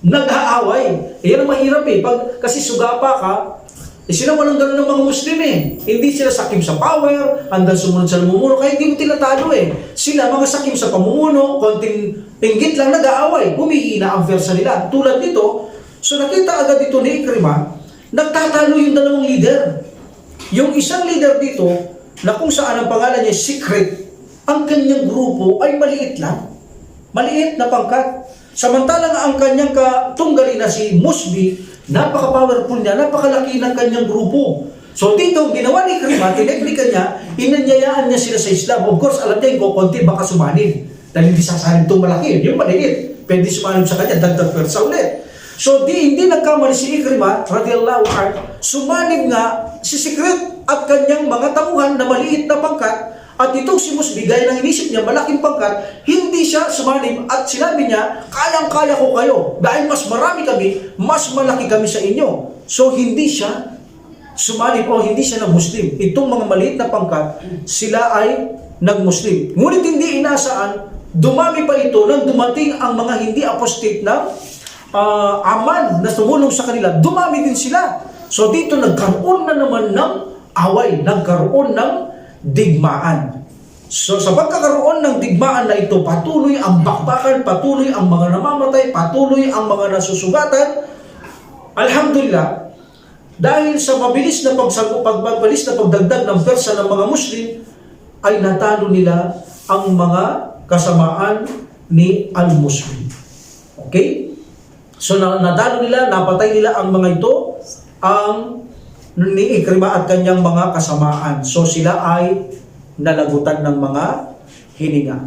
nag-aaway. Yan ang mahirap kasi sugapa ka, sila walang gano'n ng mga Muslim Hindi sila sakim sa power, hanggang sumunod sa namumuno, kaya hindi mo tinatalo Sila mga sakim sa pamumuno, konting pinggit lang nag-aaway, humihina ang versa nila. Tulad dito, so nakita agad dito ni Ikrimah, nagtatalo yung dalawang leader. Yung isang leader dito, na kung saan ang pangalan niya Secret, ang kanyang grupo ay maliit lang. Maliit na pangkat. Samantalang ang kanyang katunggali na si Musbi, napaka-powerful niya, napakalaki ng kanyang grupo. So dito, ginawa ni Ikrimah, tineknika niya, inanyayaan niya sila sa Islam. Of course, alam niya yung konti baka sumanib. Dahil hindi sasalim itong malaki. Yung maliit, pwede sumanib sa kanya, dagdag persa ulit. So hindi nagkamali si Ikrimah, radiyallahu anhu, sumanib nga si Secret at kanyang mga tauhan na maliit na pangkat. At itong si Musbi, gaya ng inisip niya, malaking pangkat, hindi siya sumanib at sinabi niya, kayang-kaya ko kayo. Dahil mas marami kami, mas malaki kami sa inyo. So hindi siya sumanib o hindi siya nag-Muslim. Itong mga maliit na pangkat, sila ay nag-Muslim. Ngunit hindi inasaan, dumami pa ito nang dumating ang mga hindi apostate ng Amman na tumulong sa kanila. Dumami din sila. So dito nagkaroon na naman ng away, nagkaroon ng digmaan. So sa pagkakaroon ng digmaan na ito, patuloy ang bakbakan, patuloy ang mga namamatay, patuloy ang mga nasusugatan. Alhamdulillah, dahil sa mabilis na pagdagdag ng persa ng mga Muslim, ay natalo nila ang mga kasamaan ni Al-Muslim. Okay? So natalo nila, napatay nila ang mga ito, ang ni Ikrimah at kanyang mga kasamaan. So sila ay nalagutan ng mga hininga.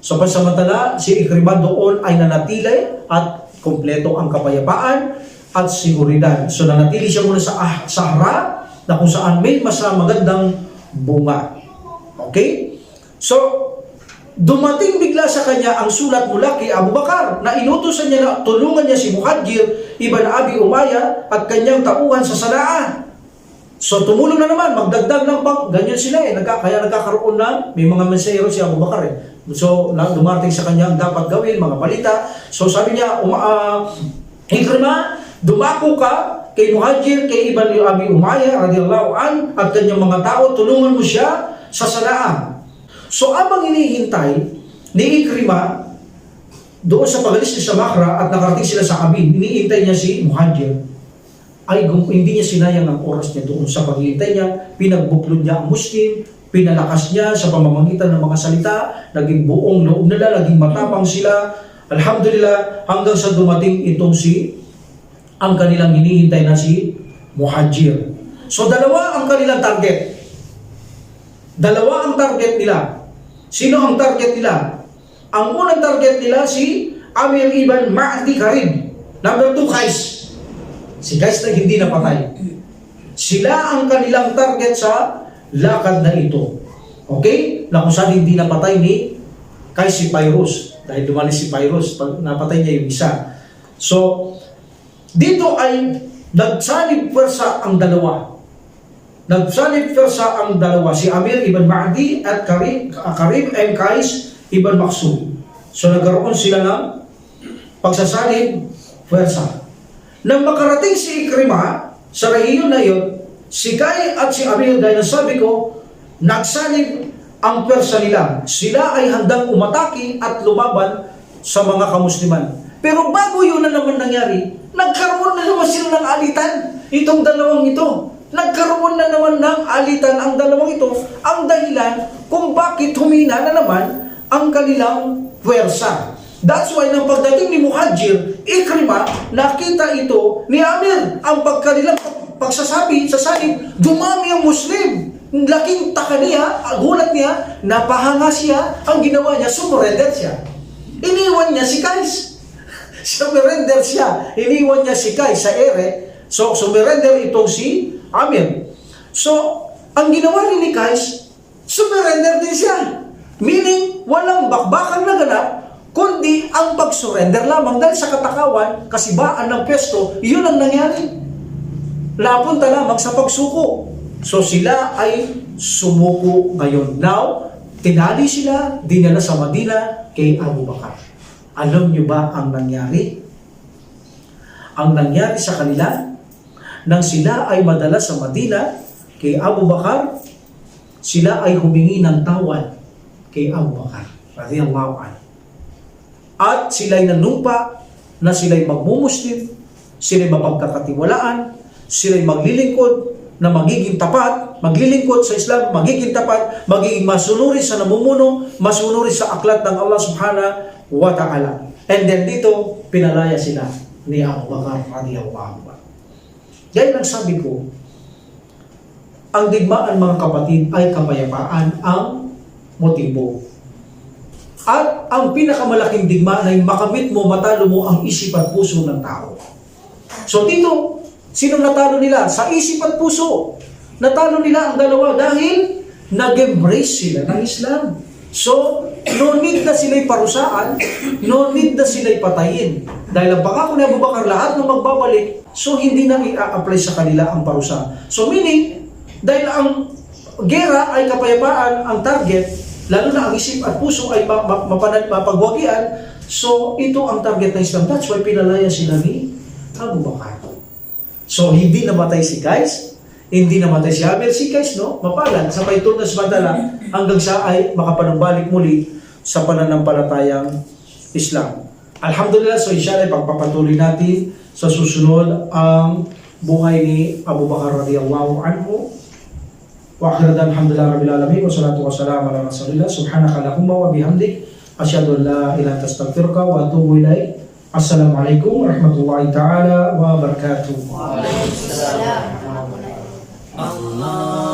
So pansamantala, si Ikrimah doon ay nanatili at kumpleto ang kapayapaan at seguridad. So nanatili siya muna sa Sahara na kung saan may mas magandang bunga. Okay? So dumating bigla sa kanya ang sulat mula kay Abu Bakar na inutusan niya na tulungan niya si Muhajir ibn Abi Umayyah at kanyang tauhan sa Sanaa. So tumulong na naman, magdagdag ng ganyan sila kaya nagkakaroon na, may mga mensahero si Abu Bakar So dumating sa kanya ang dapat gawin, mga balita. So sabi niya, Ikrimah, dumako ka kay Muhajir, kay Ibn Abi Umayyah radiyallahu an, at kanyang mga tao, tulungan mo siya sa Sanaa. So abang hinihintay ni Ikrimah doon sa pagalis niya sa Mahra at nakarating sila sa Abin, hinihintay niya si Muhajir. Ay hindi niya sinayang ang oras niya doon sa paghihintay niya, pinagbuklod niya ang Muslim, pinalakas niya sa pamamagitan ng mga salita, naging buong loob nila, naging matapang sila. Alhamdulillah, hanggang sa dumating itong ang kanilang hinihintay na si Muhajir. So dalawa ang kanilang target. Dalawa ang target nila. Sino ang target nila? Ang unang target nila si Amir ibn Ma'di Karib. Number 2, Qais. Si Qais na hindi napatay. Sila ang kanilang target sa lakad na ito. Okay? Na kung saan hindi napatay ni Qais si Pyrrhus. Dahil dumalis si Pyrrhus, napatay niya yung isa. So, dito ay nagsanib pwersa ang dalawa. Nagsanib pwersa ang dalawa. Si Amir ibn Ma'di at Karib and Qais ibn Maksum. So nagkaroon sila ng pagsasanib pwersa. Nang makarating si Ikrimah sa rehiyon na yun, si Kai at si Amir, dahil nasabi ko, nagsanib ang pwersa nila. Sila ay handang umatake at lumaban sa mga kamusliman. Pero bago yun na naman nangyari, nagkaroon na naman sila ng alitan. Itong dalawang ito. Nagkaroon na naman ng alitan ang dalawang ito. Ang dahilan kung bakit humina na naman ang kanilang puwersa. That's why nang pagdating ni Muhajir, Ikrimah, nakita ito ni Amir. Ang pagkanilang pagsasabi, dumami ang Muslim. Laking taka niya, gulat niya, napahanga siya, ang ginawa niya, sumurrender siya. Iniwan niya si Qais. Sumurrender siya. Iniwan niya si Qais sa ere. So, sumurrender itong si Amir. So, ang ginawa rin ni Qais, sumurrender din siya. Meaning, walang bakbakan na ganap, kundi ang pag-surrender lamang dahil sa katakawan, kasibaan ng pwesto, yun ang nangyari. Napunta lamang sa pagsuko. So sila ay sumuko ngayon. Now, tinali sila, dinala sa Madina kay Abu Bakar. Alam niyo ba ang nangyari? Ang nangyari sa kanila, nang sila ay madala sa Madina kay Abu Bakar, sila ay humingi ng tawad kay Abu Bakar radhiyallahu anhu. At sila'y nanumpa na sila'y magmumuslim, sila'y mapagkakatiwalaan, sila'y maglilingkod na magiging tapat, maglilingkod sa Islam, magiging tapat, magiging masunuri sa namumuno, masunuri sa aklat ng Allah subhanahu wa ta'ala. And then dito, pinalaya sila ni Abu Bakar radhiyallahu anhu. Dahil nagsabi ko, ang digmaan mga kapatid ay kapayapaan ang motibo. At ang pinakamalaking digmaan ay makamit mo, matalo mo ang isip at puso ng tao. So dito, sinong natalo nila? Sa isip at puso. Natalo nila ang dalawa dahil nag-embrace sila ng Islam. So, no need na sila'y parusaan, no need na sila'y patayin. Dahil ang pangako ni Abu Bakar, lahat ng magbabalik, so hindi na i-apply sa kanila ang parusa. So meaning, dahil ang gera ay kapayapaan ang target, lalo na ang isip at puso ay mapagwagian, so ito ang target ng Islam. That's why pinalaya sila ni Abu Bakar. So hindi namatay si Qais, hindi namatay si Amir. Si Qais, no, mapalad, sa paitulong sa madala, hanggang sa ay makapanumbalik muli sa pananampalatayang Islam. Alhamdulillah, so inshallah, pagpapatuloy natin sa susunod ang buhay ni Abu Bakar radhiyallahu anhu. Wa akhiran alhamdulillah rabbil alamin wa salatu wassalamu ala rasulillah subhanaka allahumma wa bihamdik asyhadu an la ilaha illa anta astaghfiruka wa atubu ilaik. Assalamualaikum warahmatullahi taala wabarakatuh. Waalaikumsalam. Allah